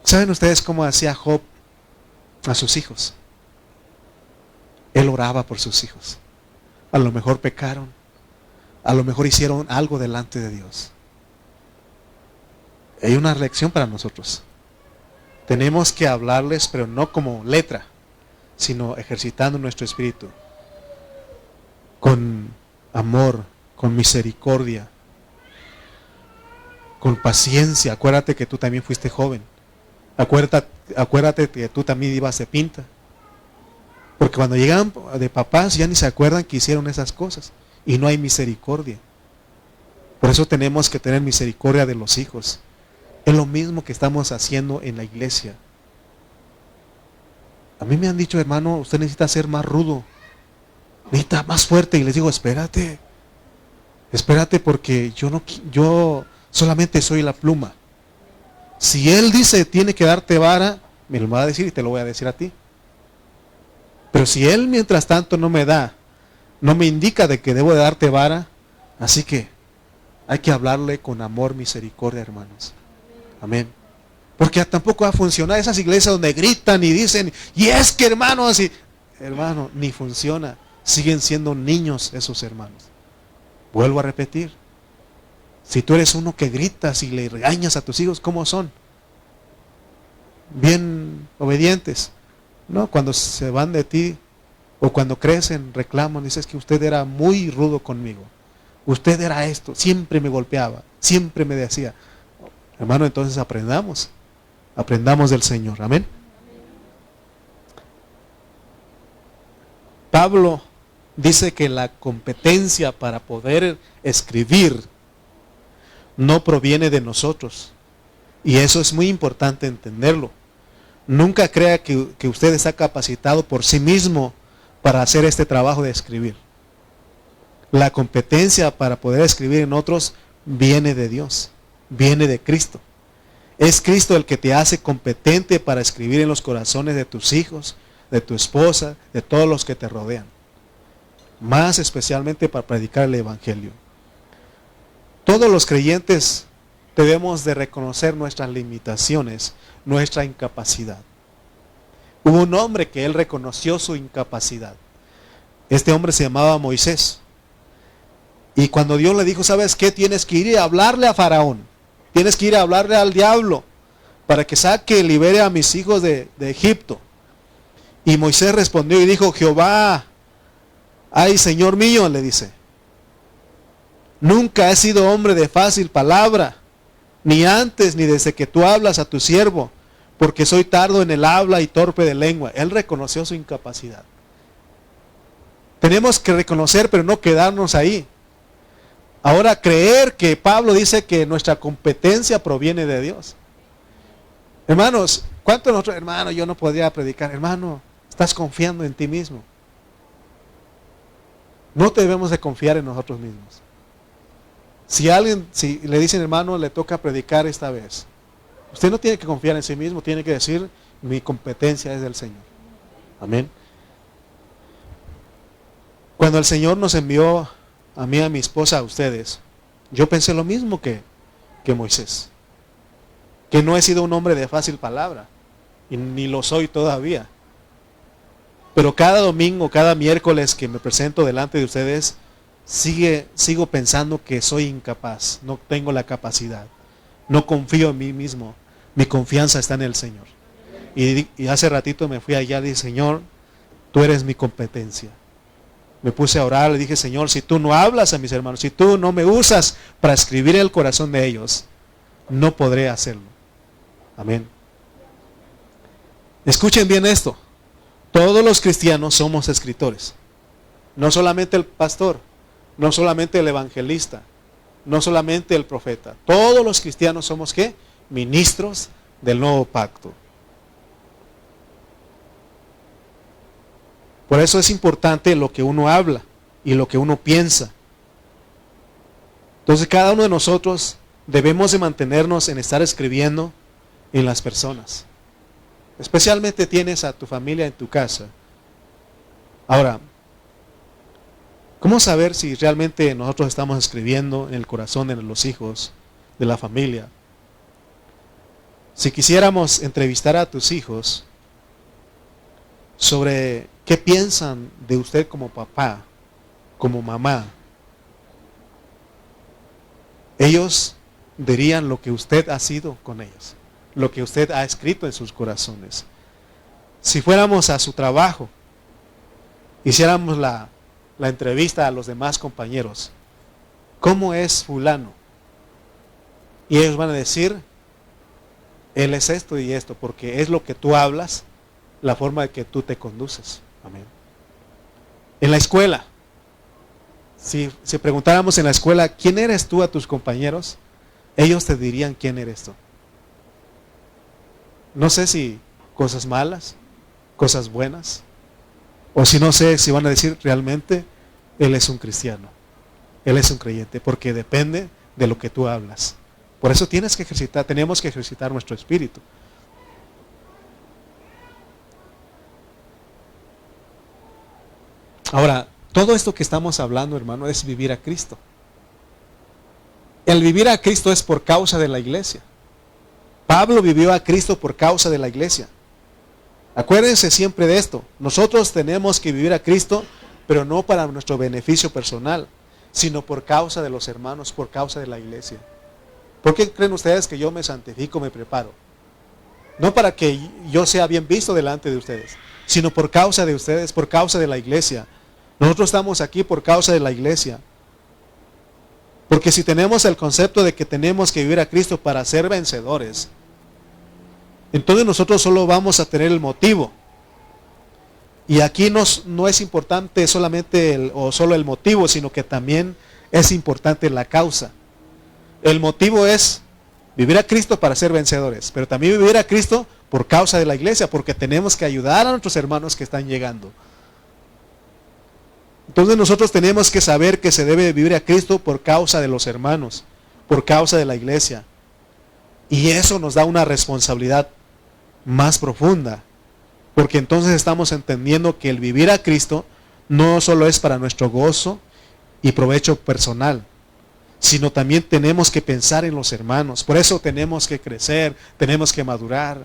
¿Saben ustedes cómo hacía Job a sus hijos? Él oraba por sus hijos. A lo mejor pecaron, a lo mejor hicieron algo delante de Dios. Hay una lección para nosotros. Tenemos que hablarles, pero no como letra, sino ejercitando nuestro espíritu. Con amor, con misericordia, con paciencia. Acuérdate que tú también fuiste joven. Acuérdate que tú también ibas de pinta. Porque cuando llegan de papás ya ni se acuerdan que hicieron esas cosas. Y no hay misericordia. Por eso tenemos que tener misericordia de los hijos. Es lo mismo que estamos haciendo en la iglesia. A mí me han dicho, hermano, usted necesita ser más rudo. Necesita más fuerte. Y les digo, espérate porque yo solamente soy la pluma. Si Él dice tiene que darte vara, me lo va a decir y te lo voy a decir a ti. Pero si Él mientras tanto no me indica de que debo de darte vara, así que hay que hablarle con amor, misericordia, hermanos. Amén. Porque tampoco va a funcionar esas iglesias donde gritan y dicen, y es que hermanos, hermano, ni funciona. Siguen siendo niños esos hermanos. Vuelvo a repetir. Si tú eres uno que gritas y le regañas a tus hijos, ¿cómo son? Bien obedientes. No, cuando se van de ti o cuando crecen, reclaman, dices que usted era muy rudo conmigo. Usted era esto, siempre me golpeaba, siempre me decía. Hermano, entonces aprendamos del Señor. Amén. Pablo dice que la competencia para poder escribir no proviene de nosotros. Y eso es muy importante entenderlo. Nunca crea que usted está capacitado por sí mismo para hacer este trabajo de escribir. La competencia para poder escribir en otros viene de Dios, viene de Cristo. Es Cristo el que te hace competente para escribir en los corazones de tus hijos, de tu esposa, de todos los que te rodean. Más especialmente para predicar el Evangelio. Todos los creyentes debemos de reconocer nuestras limitaciones, nuestra incapacidad. Hubo un hombre que él reconoció su incapacidad. Este hombre se llamaba Moisés. Y cuando Dios le dijo, ¿sabes qué? Tienes que ir a hablarle a Faraón. Tienes que ir a hablarle al diablo para que saque y libere a mis hijos de Egipto. Y Moisés respondió y dijo, Jehová, ay Señor mío, le dice, nunca he sido hombre de fácil palabra, ni antes ni desde que tú hablas a tu siervo, porque soy tardo en el habla y torpe de lengua. Él reconoció su incapacidad. Tenemos que reconocer, pero no quedarnos ahí. Ahora, creer que Pablo dice que nuestra competencia proviene de Dios. Hermanos, ¿cuántos de nosotros, hermano, yo no podría predicar? Hermano, estás confiando en ti mismo. No debemos de confiar en nosotros mismos. Si le dicen, hermano, le toca predicar esta vez, usted no tiene que confiar en sí mismo, tiene que decir, mi competencia es del Señor. Amén. Cuando el Señor nos envió a mí, a mi esposa, a ustedes, yo pensé lo mismo que Moisés. Que no he sido un hombre de fácil palabra, y ni lo soy todavía. Pero cada domingo, cada miércoles que me presento delante de ustedes, sigo pensando que soy incapaz, no tengo la capacidad, no confío en mí mismo, mi confianza está en el Señor. Y hace ratito me fui allá y dije, Señor, tú eres mi competencia. Me puse a orar, le dije, Señor, si tú no hablas a mis hermanos, si tú no me usas para escribir el corazón de ellos, no podré hacerlo. Amén. Escuchen bien esto. Todos los cristianos somos escritores. No solamente el pastor, no solamente el evangelista, no solamente el profeta. Todos los cristianos somos ¿qué? Ministros del nuevo pacto. Por eso es importante lo que uno habla y lo que uno piensa. Entonces cada uno de nosotros debemos de mantenernos en estar escribiendo en las personas. Especialmente tienes a tu familia en tu casa. Ahora, ¿cómo saber si realmente nosotros estamos escribiendo en el corazón de los hijos, de la familia? Si quisiéramos entrevistar a tus hijos sobre qué piensan de usted como papá, como mamá, ellos dirían lo que usted ha sido con ellos, lo que usted ha escrito en sus corazones. Si fuéramos a su trabajo, hiciéramos la entrevista a los demás compañeros, ¿cómo es fulano? Y ellos van a decir, él es esto y esto, porque es lo que tú hablas, la forma de que tú te conduces. Amén. En la escuela, si preguntáramos en la escuela, ¿quién eres tú a tus compañeros? Ellos te dirían quién eres tú. No sé si cosas malas, cosas buenas, o si no sé si van a decir realmente, él es un cristiano, él es un creyente, porque depende de lo que tú hablas. Por eso tenemos que ejercitar nuestro espíritu. Ahora, todo esto que estamos hablando, hermano, es vivir a Cristo. El vivir a Cristo es por causa de la iglesia. Pablo vivió a Cristo por causa de la iglesia. Acuérdense siempre de esto. Nosotros tenemos que vivir a Cristo, pero no para nuestro beneficio personal, sino por causa de los hermanos, por causa de la iglesia. ¿Por qué creen ustedes que yo me santifico, me preparo? No para que yo sea bien visto delante de ustedes, sino por causa de ustedes, por causa de la iglesia. Nosotros estamos aquí por causa de la iglesia. Porque si tenemos el concepto de que tenemos que vivir a Cristo para ser vencedores, entonces nosotros solo vamos a tener el motivo. Y aquí no es importante solamente solo el motivo, sino que también es importante la causa. El motivo es vivir a Cristo para ser vencedores, pero también vivir a Cristo por causa de la iglesia, porque tenemos que ayudar a nuestros hermanos que están llegando. Entonces nosotros tenemos que saber que se debe vivir a Cristo por causa de los hermanos, por causa de la iglesia. Y eso nos da una responsabilidad más profunda, porque entonces estamos entendiendo que el vivir a Cristo no solo es para nuestro gozo y provecho personal, sino también tenemos que pensar en los hermanos. Por eso tenemos que crecer, tenemos que madurar.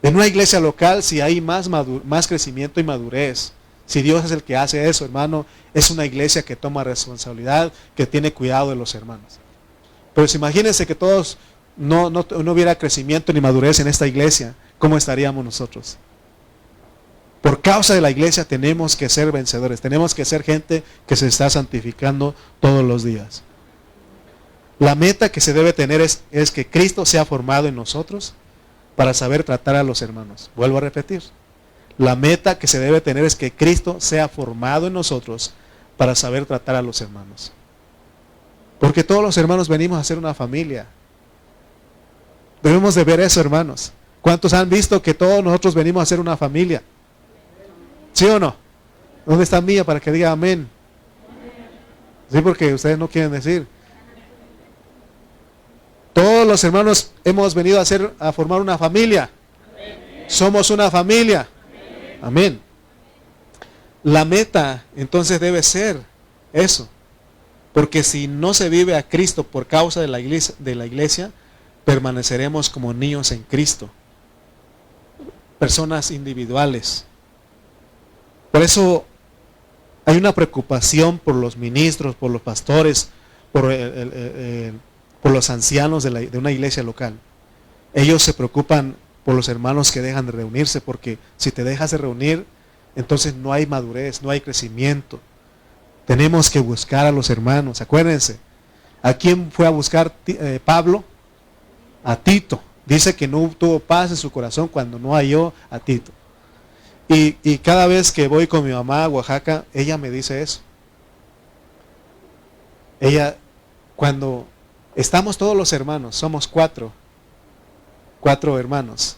En una iglesia local, si hay más crecimiento y madurez, si Dios es el que hace eso, hermano, es una iglesia que toma responsabilidad, que tiene cuidado de los hermanos. Pero si imagínense que todos no hubiera crecimiento ni madurez en esta iglesia, ¿cómo estaríamos nosotros? Por causa de la iglesia tenemos que ser vencedores, tenemos que ser gente que se está santificando todos los días. La meta que se debe tener es que Cristo sea formado en nosotros para saber tratar a los hermanos. Vuelvo a repetir. La meta que se debe tener es que Cristo sea formado en nosotros para saber tratar a los hermanos. Porque todos los hermanos venimos a ser una familia. Debemos de ver eso, hermanos. ¿Cuántos han visto que todos nosotros venimos a ser una familia? ¿Sí o no? ¿Dónde está Mía para que diga amén? Sí, porque ustedes no quieren decir. Todos los hermanos hemos venido a formar una familia. Somos una familia. Amén. La meta entonces debe ser eso. Porque si no se vive a Cristo por causa de la iglesia, permaneceremos como niños en Cristo. Personas individuales. Por eso hay una preocupación por los ministros, por los pastores, por los ancianos de una iglesia local. Ellos se preocupan por los hermanos que dejan de reunirse, porque si te dejas de reunir, entonces no hay madurez, no hay crecimiento. Tenemos que buscar a los hermanos, acuérdense. ¿A quién fue a buscar Pablo? A Tito. Dice que no tuvo paz en su corazón cuando no halló a Tito. Y cada vez que voy con mi mamá a Oaxaca, ella me dice eso. Ella, cuando estamos todos los hermanos, somos cuatro hermanos.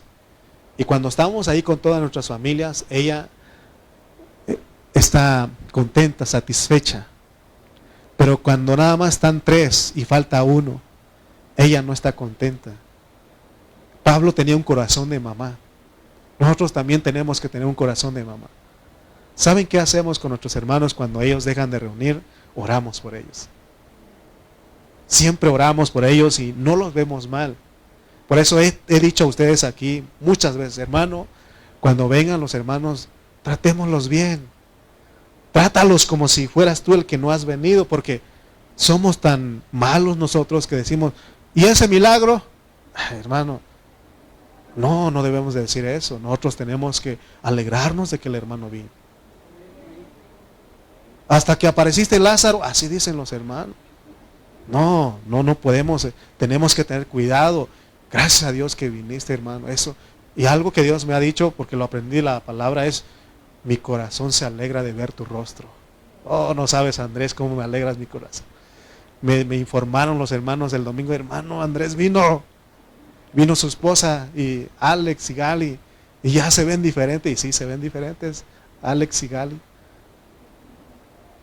Y cuando estamos ahí con todas nuestras familias, ella está contenta, satisfecha. Pero cuando nada más están 3 y falta uno, ella no está contenta. Pablo tenía un corazón de mamá. Nosotros también tenemos que tener un corazón de mamá. ¿Saben qué hacemos con nuestros hermanos cuando ellos dejan de reunir? Oramos por ellos. Siempre oramos por ellos y no los vemos mal. Por eso he dicho a ustedes aquí muchas veces, hermano, cuando vengan los hermanos, tratémoslos bien. Trátalos como si fueras tú el que no has venido, porque somos tan malos nosotros que decimos, ¿y ese milagro? Ay, hermano, no debemos de decir eso. Nosotros tenemos que alegrarnos de que el hermano vino. Hasta que apareciste Lázaro, así dicen los hermanos. No podemos, tenemos que tener cuidado. Gracias a Dios que viniste, hermano. Eso. Y algo que Dios me ha dicho, porque lo aprendí, la palabra es, mi corazón se alegra de ver tu rostro. Oh, no sabes, Andrés, cómo me alegras mi corazón. Me informaron los hermanos del domingo, hermano, Andrés vino su esposa y Alex y Gali, y ya se ven diferentes. Y sí, se ven diferentes, Alex y Gali.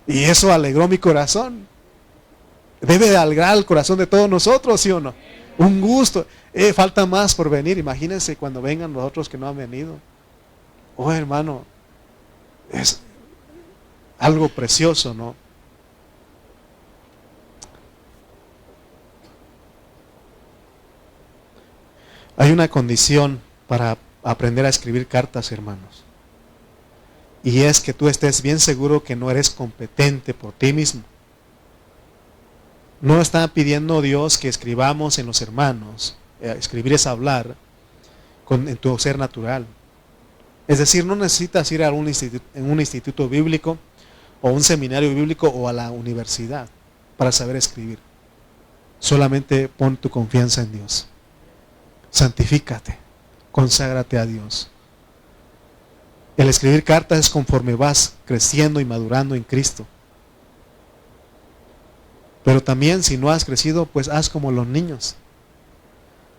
Y eso alegró mi corazón. Debe de alegrar el corazón de todos nosotros, ¿sí o no? Un gusto. Falta más por venir. Imagínense cuando vengan los otros que no han venido. Oh, hermano, es algo precioso, ¿no? Hay una condición para aprender a escribir cartas, hermanos. Y es que tú estés bien seguro que no eres competente por ti mismo. No está pidiendo Dios que escribamos en los hermanos. Escribir es hablar en tu ser natural. Es decir, no necesitas ir a un instituto bíblico o un seminario bíblico o a la universidad para saber escribir. Solamente pon tu confianza en Dios. Santifícate, conságrate a Dios. El escribir cartas es conforme vas creciendo y madurando en Cristo. Pero también si no has crecido, pues haz como los niños.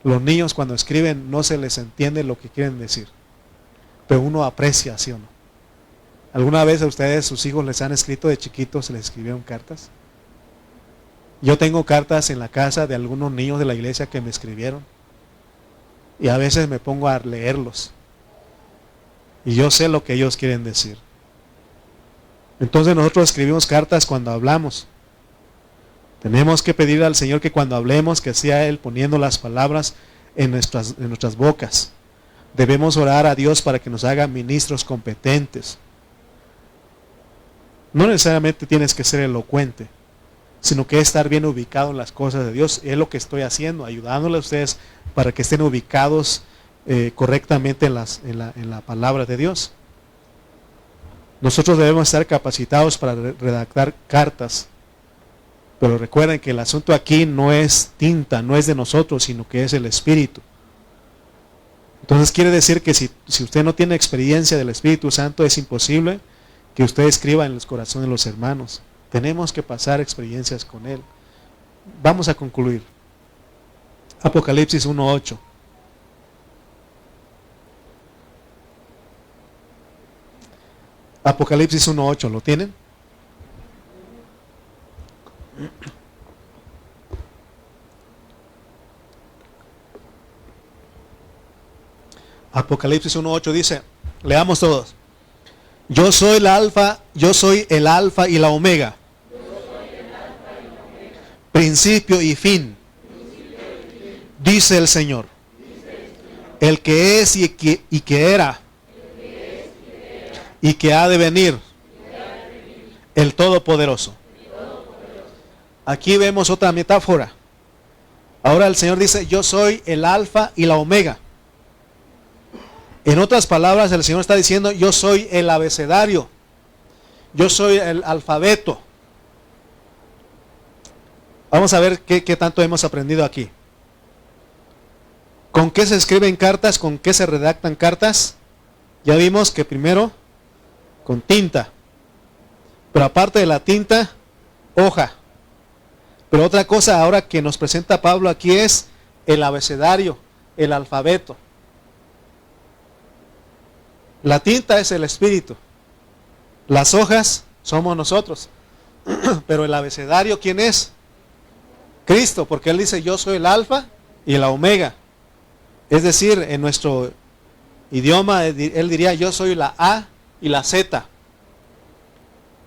Los niños cuando escriben no se les entiende lo que quieren decir. Pero uno aprecia, ¿sí o no? ¿Alguna vez a ustedes, sus hijos les han escrito de chiquitos, les escribieron cartas? Yo tengo cartas en la casa de algunos niños de la iglesia que me escribieron. Y a veces me pongo a leerlos. Y yo sé lo que ellos quieren decir. Entonces nosotros escribimos cartas cuando hablamos. Tenemos que pedir al Señor que cuando hablemos, que sea Él poniendo las palabras en nuestras bocas. Debemos orar a Dios para que nos haga ministros competentes. No necesariamente tienes que ser elocuente, sino que estar bien ubicado en las cosas de Dios. Es lo que estoy haciendo, ayudándole a ustedes para que estén ubicados correctamente en la palabra de Dios. Nosotros debemos estar capacitados para redactar cartas, Pero recuerden que el asunto aquí no es tinta, no es de nosotros, sino que es el Espíritu. Entonces quiere decir que si usted no tiene experiencia del Espíritu Santo, es imposible que usted escriba en los corazones de los hermanos. Tenemos que pasar experiencias con Él. Vamos a concluir. Apocalipsis 1:8. Apocalipsis 1:8, ¿lo tienen? Apocalipsis 1:8 dice, leamos todos. Yo soy el alfa y la omega. Principio y fin. Dice el Señor. El que es y que era. Y que ha de venir. El Todopoderoso. Aquí vemos otra metáfora. Ahora el Señor dice, yo soy el alfa y la omega. En otras palabras, el Señor está diciendo, yo soy el abecedario. Yo soy el alfabeto. Vamos a ver qué tanto hemos aprendido aquí. ¿Con qué se escriben cartas? ¿Con qué se redactan cartas? Ya vimos que primero, con tinta. Pero aparte de la tinta, hoja. Pero otra cosa ahora que nos presenta Pablo aquí es el abecedario, el alfabeto. La tinta es el Espíritu. Las hojas somos nosotros. Pero el abecedario, ¿quién es? Cristo, porque Él dice, yo soy el alfa y la omega. Es decir, en nuestro idioma, Él diría, yo soy la A y la Z.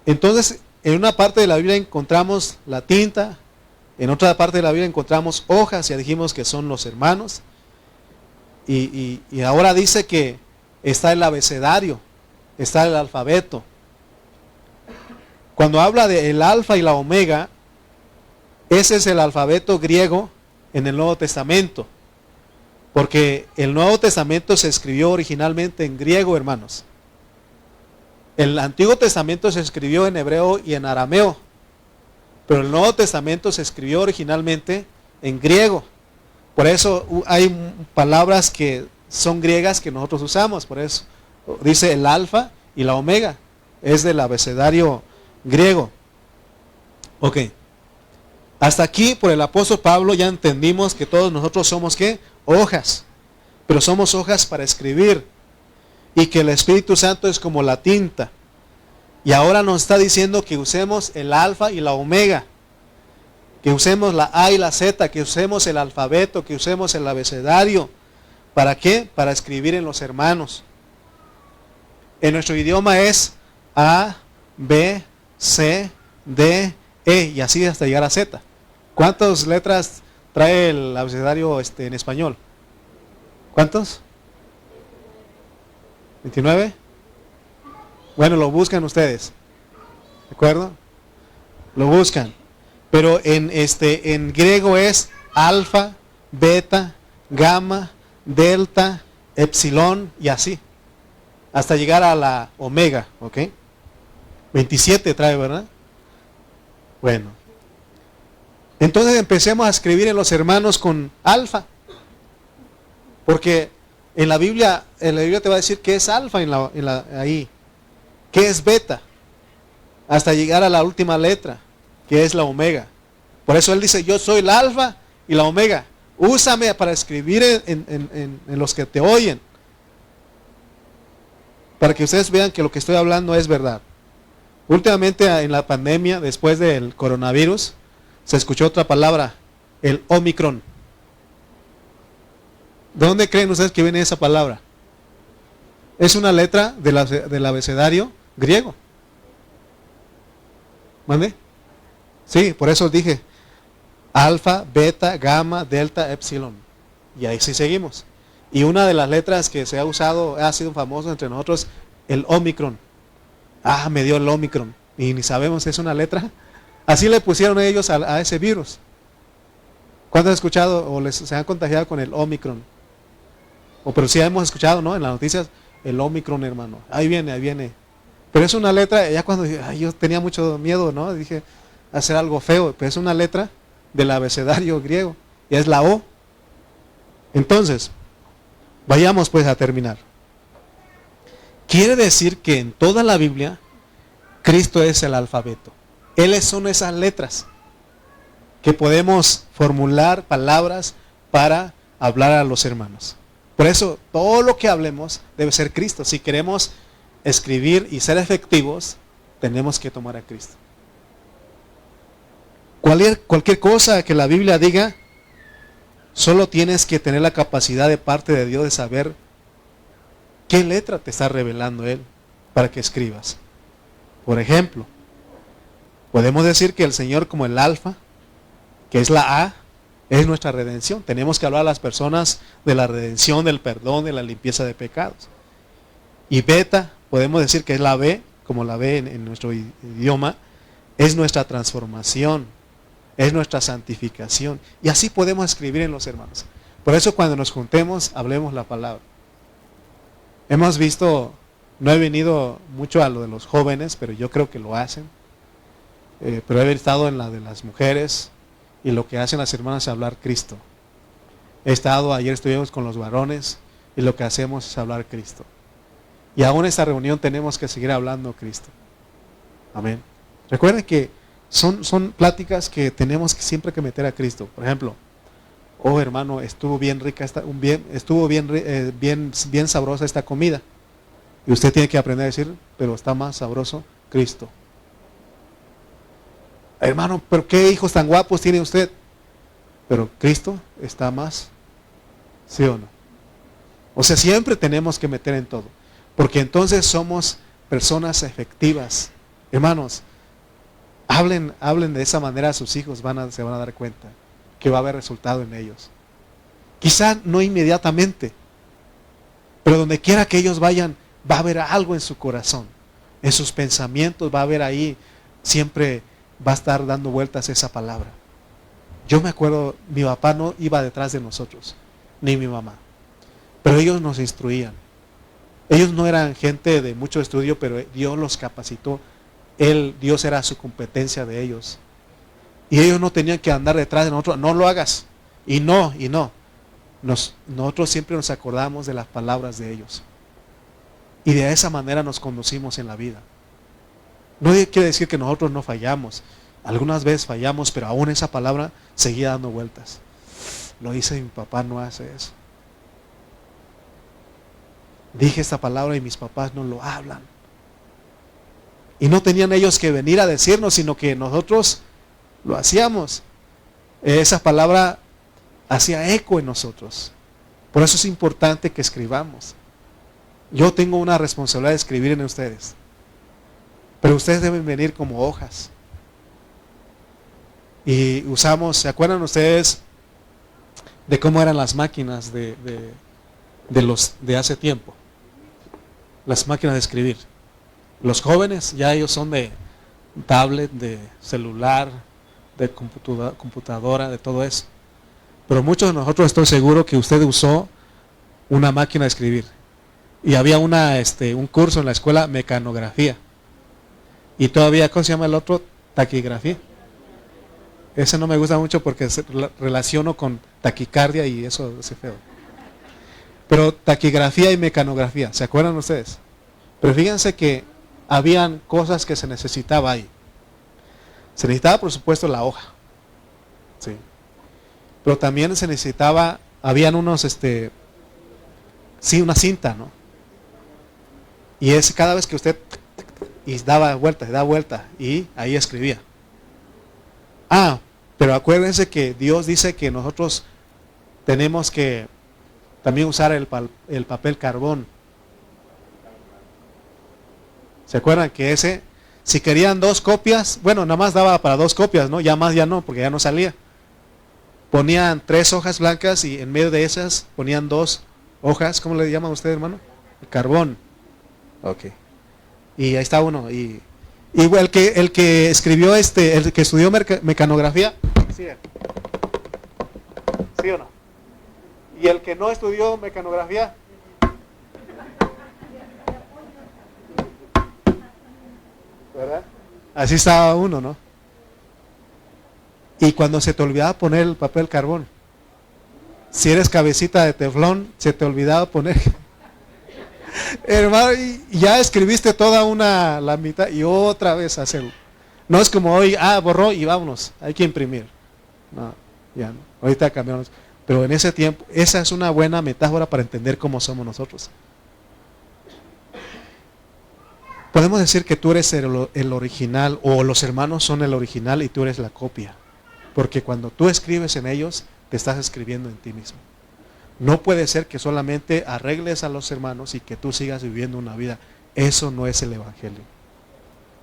Entonces, en una parte de la Biblia encontramos la tinta, en otra parte de la Biblia encontramos hojas, ya dijimos que son los hermanos. Y ahora dice que está el abecedario, está el alfabeto. Cuando habla de el alfa y la omega, ese es el alfabeto griego en el Nuevo Testamento. Porque el Nuevo Testamento se escribió originalmente en griego, hermanos. El Antiguo Testamento se escribió en hebreo y en arameo. Pero el Nuevo Testamento se escribió originalmente en griego. Por eso hay palabras que son griegas que nosotros usamos. Por eso dice el alfa y la omega. Es del abecedario griego. Ok. Hasta aquí por el apóstol Pablo ya entendimos que todos nosotros somos ¿qué? Hojas. Pero somos hojas para escribir. Y que el Espíritu Santo es como la tinta. Y ahora nos está diciendo que usemos el alfa y la omega. Que usemos la A y la Z, que usemos el alfabeto, que usemos el abecedario. ¿Para qué? Para escribir en los hermanos. En nuestro idioma es A, B, C, D, E y así hasta llegar a Z. ¿Cuántas letras trae el abecedario en español? ¿Cuántos? ¿29? Bueno, lo buscan ustedes. ¿De acuerdo? Lo buscan. Pero en griego es alfa, beta, gamma, delta, epsilon y así. Hasta llegar a la omega, ¿ok? 27 trae, ¿verdad? Bueno. Entonces empecemos a escribir en los hermanos con alfa. Porque en la Biblia te va a decir que es alfa ahí. Que es beta. Hasta llegar a la última letra, que es la omega. Por eso él dice, yo soy el alfa y la omega. Úsame para escribir en los que te oyen. Para que ustedes vean que lo que estoy hablando es verdad. Últimamente en la pandemia, después del coronavirus, se escuchó otra palabra, el Omicron. ¿De dónde creen ustedes que viene esa palabra? Es una letra del abecedario griego. ¿Mande? Sí, por eso dije alfa, beta, gamma, delta, epsilon. Y ahí sí seguimos. Y una de las letras que se ha usado, ha sido famoso entre nosotros, el Omicron. Ah, me dio el Omicron. Y ni sabemos, es una letra. Así le pusieron ellos a ese virus. ¿Cuántos han escuchado o se han contagiado con el Omicron? Pero sí hemos escuchado, ¿no? En las noticias, el Omicron, hermano. Ahí viene, ahí viene. Pero es una letra, ya cuando yo tenía mucho miedo, ¿no? Dije, hacer algo feo, pero es una letra del abecedario griego, y es la O. Entonces, vayamos pues a terminar. Quiere decir que en toda la Biblia, Cristo es el alfabeto. Él son esas letras que podemos formular palabras para hablar a los hermanos. Por eso, todo lo que hablemos debe ser Cristo. Si queremos escribir y ser efectivos, tenemos que tomar a Cristo. Cualquier cosa que la Biblia diga, solo tienes que tener la capacidad de parte de Dios de saber qué letra te está revelando Él para que escribas. Por ejemplo, podemos decir que el Señor como el alfa, que es la A, es nuestra redención. Tenemos que hablar a las personas de la redención, del perdón, de la limpieza de pecados. Y beta, podemos decir que es la B, como la B en nuestro idioma, es nuestra transformación, es nuestra santificación. Y así podemos escribir en los hermanos. Por eso cuando nos juntemos, hablemos la palabra. Hemos visto, no he venido mucho a lo de los jóvenes, pero yo creo que lo hacen. Pero he estado en la de las mujeres, y lo que hacen las hermanas es hablar Cristo. Ayer estuvimos con los varones, y lo que hacemos es hablar Cristo. Y aún en esta reunión tenemos que seguir hablando Cristo. Amén. Recuerden que son pláticas que tenemos que siempre que meter a Cristo. Por ejemplo, oh hermano, estuvo bien rica estuvo bien sabrosa esta comida. Y usted tiene que aprender a decir, pero está más sabroso Cristo. Hermano, pero qué hijos tan guapos tiene usted. Pero Cristo está más, ¿sí o no? O sea, siempre tenemos que meter en todo. Porque entonces somos personas efectivas. Hermanos, hablen de esa manera a sus hijos, se van a dar cuenta que va a haber resultado en ellos. Quizá no inmediatamente, pero donde quiera que ellos vayan, va a haber algo en su corazón, en sus pensamientos, va a haber ahí, siempre va a estar dando vueltas esa palabra. Yo me acuerdo, mi papá no iba detrás de nosotros, ni mi mamá, pero ellos nos instruían. Ellos no eran gente de mucho estudio, pero Dios los capacitó. Dios era su competencia de ellos. Y ellos no tenían que andar detrás de nosotros, no lo hagas, y no. Nosotros siempre nos acordamos de las palabras de ellos. Y de esa manera nos conducimos en la vida. No quiere decir que nosotros no fallamos. Algunas veces fallamos, pero aún esa palabra seguía dando vueltas. Lo hice mi papá, no hace eso. Dije esta palabra y mis papás no lo hablan. Y no tenían ellos que venir a decirnos, sino que nosotros lo hacíamos. Esa palabra hacía eco en nosotros. Por eso es importante que escribamos. Yo tengo una responsabilidad de escribir en ustedes. Pero ustedes deben venir como hojas. Y ¿se acuerdan ustedes de cómo eran las máquinas de hace tiempo? Las máquinas de escribir. Los jóvenes, ya ellos son de tablet, de celular, de computadora, de todo eso. Pero muchos de nosotros, estoy seguro que usted usó una máquina de escribir. Y había un curso en la escuela, mecanografía. Y todavía, ¿cómo se llama el otro? Taquigrafía. Ese no me gusta mucho porque relaciono con taquicardia y eso es feo. Pero taquigrafía y mecanografía, ¿se acuerdan ustedes? Pero fíjense que habían cosas que se necesitaba ahí. Se necesitaba, por supuesto, la hoja. Sí. Pero también se necesitaba, habían una cinta, ¿no? Y cada vez que usted daba vuelta, y ahí escribía. Pero acuérdense que Dios dice que nosotros tenemos que también usar el papel carbón. ¿Se acuerdan que si querían 2 copias, bueno, nada más daba para 2 copias, ¿no? Ya más ya no, porque ya no salía. Ponían 3 hojas blancas y en medio de esas ponían 2 hojas, ¿cómo le llaman ustedes, hermano? El carbón. Ok. Y ahí está uno. Y el que escribió el que estudió mecanografía, ¿sí o no? Y el que no estudió mecanografía, ¿verdad? Así estaba uno, ¿no? Y cuando se te olvidaba poner el papel carbón, si eres cabecita de teflón, se te olvidaba poner. Hermano, y ya escribiste toda la mitad y otra vez hacerlo. No es como hoy, borró y vámonos, hay que imprimir. No, ya no. Ahorita cambiamos. Pero en ese tiempo, esa es una buena metáfora para entender cómo somos nosotros. Podemos decir que tú eres el original, o los hermanos son el original y tú eres la copia. Porque cuando tú escribes en ellos, te estás escribiendo en ti mismo. No puede ser que solamente arregles a los hermanos y que tú sigas viviendo una vida. Eso no es el evangelio.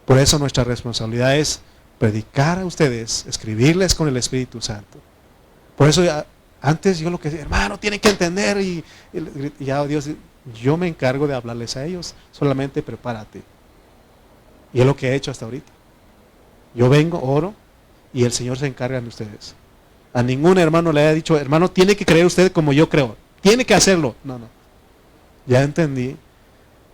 Por eso nuestra responsabilidad es predicar a ustedes, escribirles con el Espíritu Santo. Por eso antes yo lo que decía, hermano, tienen que entender y ya Dios, yo me encargo de hablarles a ellos, solamente prepárate. Y es lo que he hecho hasta ahorita. Yo vengo, oro y el Señor se encarga de ustedes. A ningún hermano le haya dicho, hermano, tiene que creer usted como yo creo, tiene que hacerlo. No. Ya entendí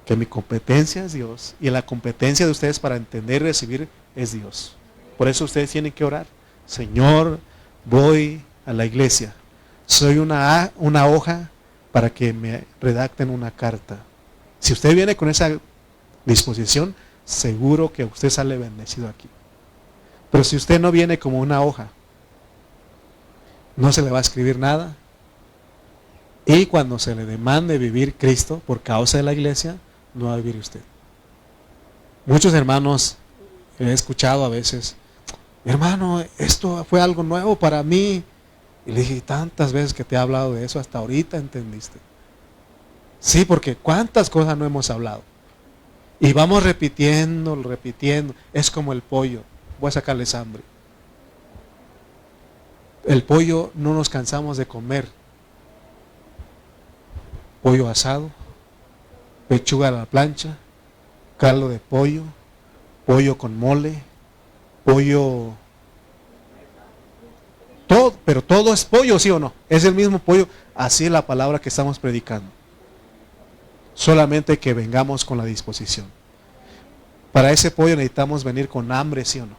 que mi competencia es Dios y la competencia de ustedes para entender y recibir es Dios. Por eso ustedes tienen que orar. Señor, voy a la iglesia. Soy una hoja para que me redacten una carta. Si usted viene con esa disposición, seguro que usted sale bendecido aquí. Pero si usted no viene como una hoja, no se le va a escribir nada. Y cuando se le demande vivir Cristo por causa de la iglesia, no va a vivir usted. Muchos hermanos he escuchado a veces, hermano, esto fue algo nuevo para mí. Y le dije, tantas veces que te he hablado de eso, hasta ahorita entendiste. Sí, porque cuántas cosas no hemos hablado. Y vamos repitiendo. Es como el pollo. Voy a sacarles hambre. El pollo no nos cansamos de comer. Pollo asado, pechuga a la plancha, caldo de pollo, pollo con mole, pollo... Todo, pero todo es pollo, ¿sí o no? Es el mismo pollo. Así es la palabra que estamos predicando. Solamente que vengamos con la disposición. Para ese pollo necesitamos venir con hambre, ¿sí o no?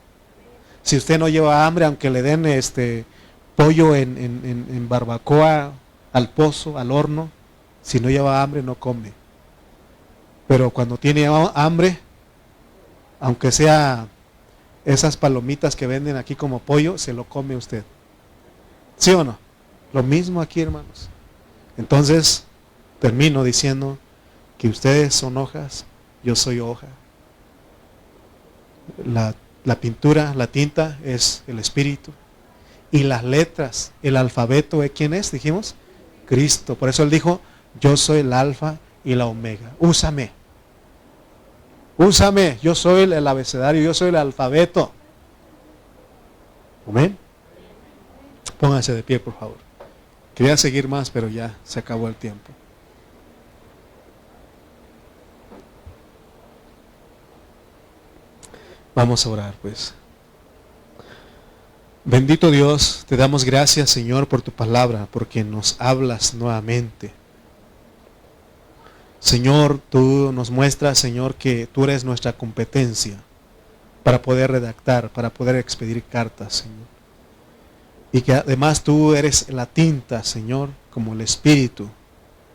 Si usted no lleva hambre, aunque le den pollo en barbacoa, al pozo, al horno, si no lleva hambre no come. Pero cuando tiene hambre, aunque sea esas palomitas que venden aquí como pollo, se lo come usted. ¿Sí o no? Lo mismo aquí, hermanos. Entonces, termino diciendo que ustedes son hojas, yo soy hoja. La pintura, la tinta es el Espíritu. Y las letras, el alfabeto, ¿quién es? Dijimos, Cristo. Por eso Él dijo, yo soy el alfa y la omega. Úsame. Yo soy el abecedario, yo soy el alfabeto. Amén. Pónganse de pie, por favor. Quería seguir más, pero ya se acabó el tiempo. Vamos a orar, pues. Bendito Dios, te damos gracias, Señor, por tu palabra, porque nos hablas nuevamente. Señor, tú nos muestras, Señor, que tú eres nuestra competencia para poder redactar, para poder expedir cartas, Señor. Y que además tú eres la tinta, Señor, como el Espíritu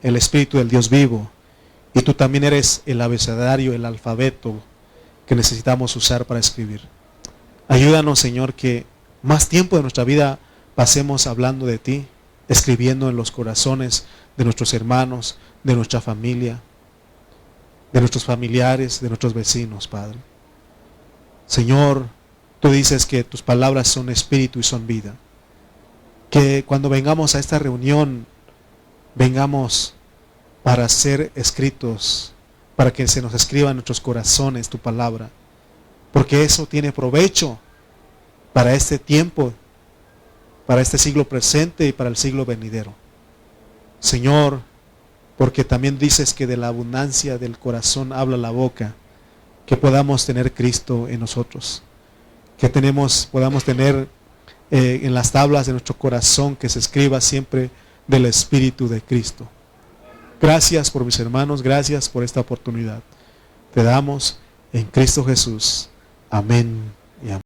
del Dios vivo. Y tú también eres el abecedario, el alfabeto que necesitamos usar para escribir. Ayúdanos, Señor, que más tiempo de nuestra vida pasemos hablando de ti, escribiendo en los corazones de nuestros hermanos, de nuestra familia, de nuestros familiares, de nuestros vecinos, Padre. Señor, tú dices que tus palabras son espíritu y son vida. Que cuando vengamos a esta reunión, vengamos para ser escritos, para que se nos escriba en nuestros corazones tu palabra, porque eso tiene provecho para este tiempo, para este siglo presente y para el siglo venidero. Señor, porque también dices que de la abundancia del corazón habla la boca, que podamos tener Cristo en nosotros, que podamos tener en las tablas de nuestro corazón que se escriba siempre del Espíritu de Cristo. Gracias por mis hermanos, gracias por esta oportunidad. Te damos en Cristo Jesús. Amén y amén.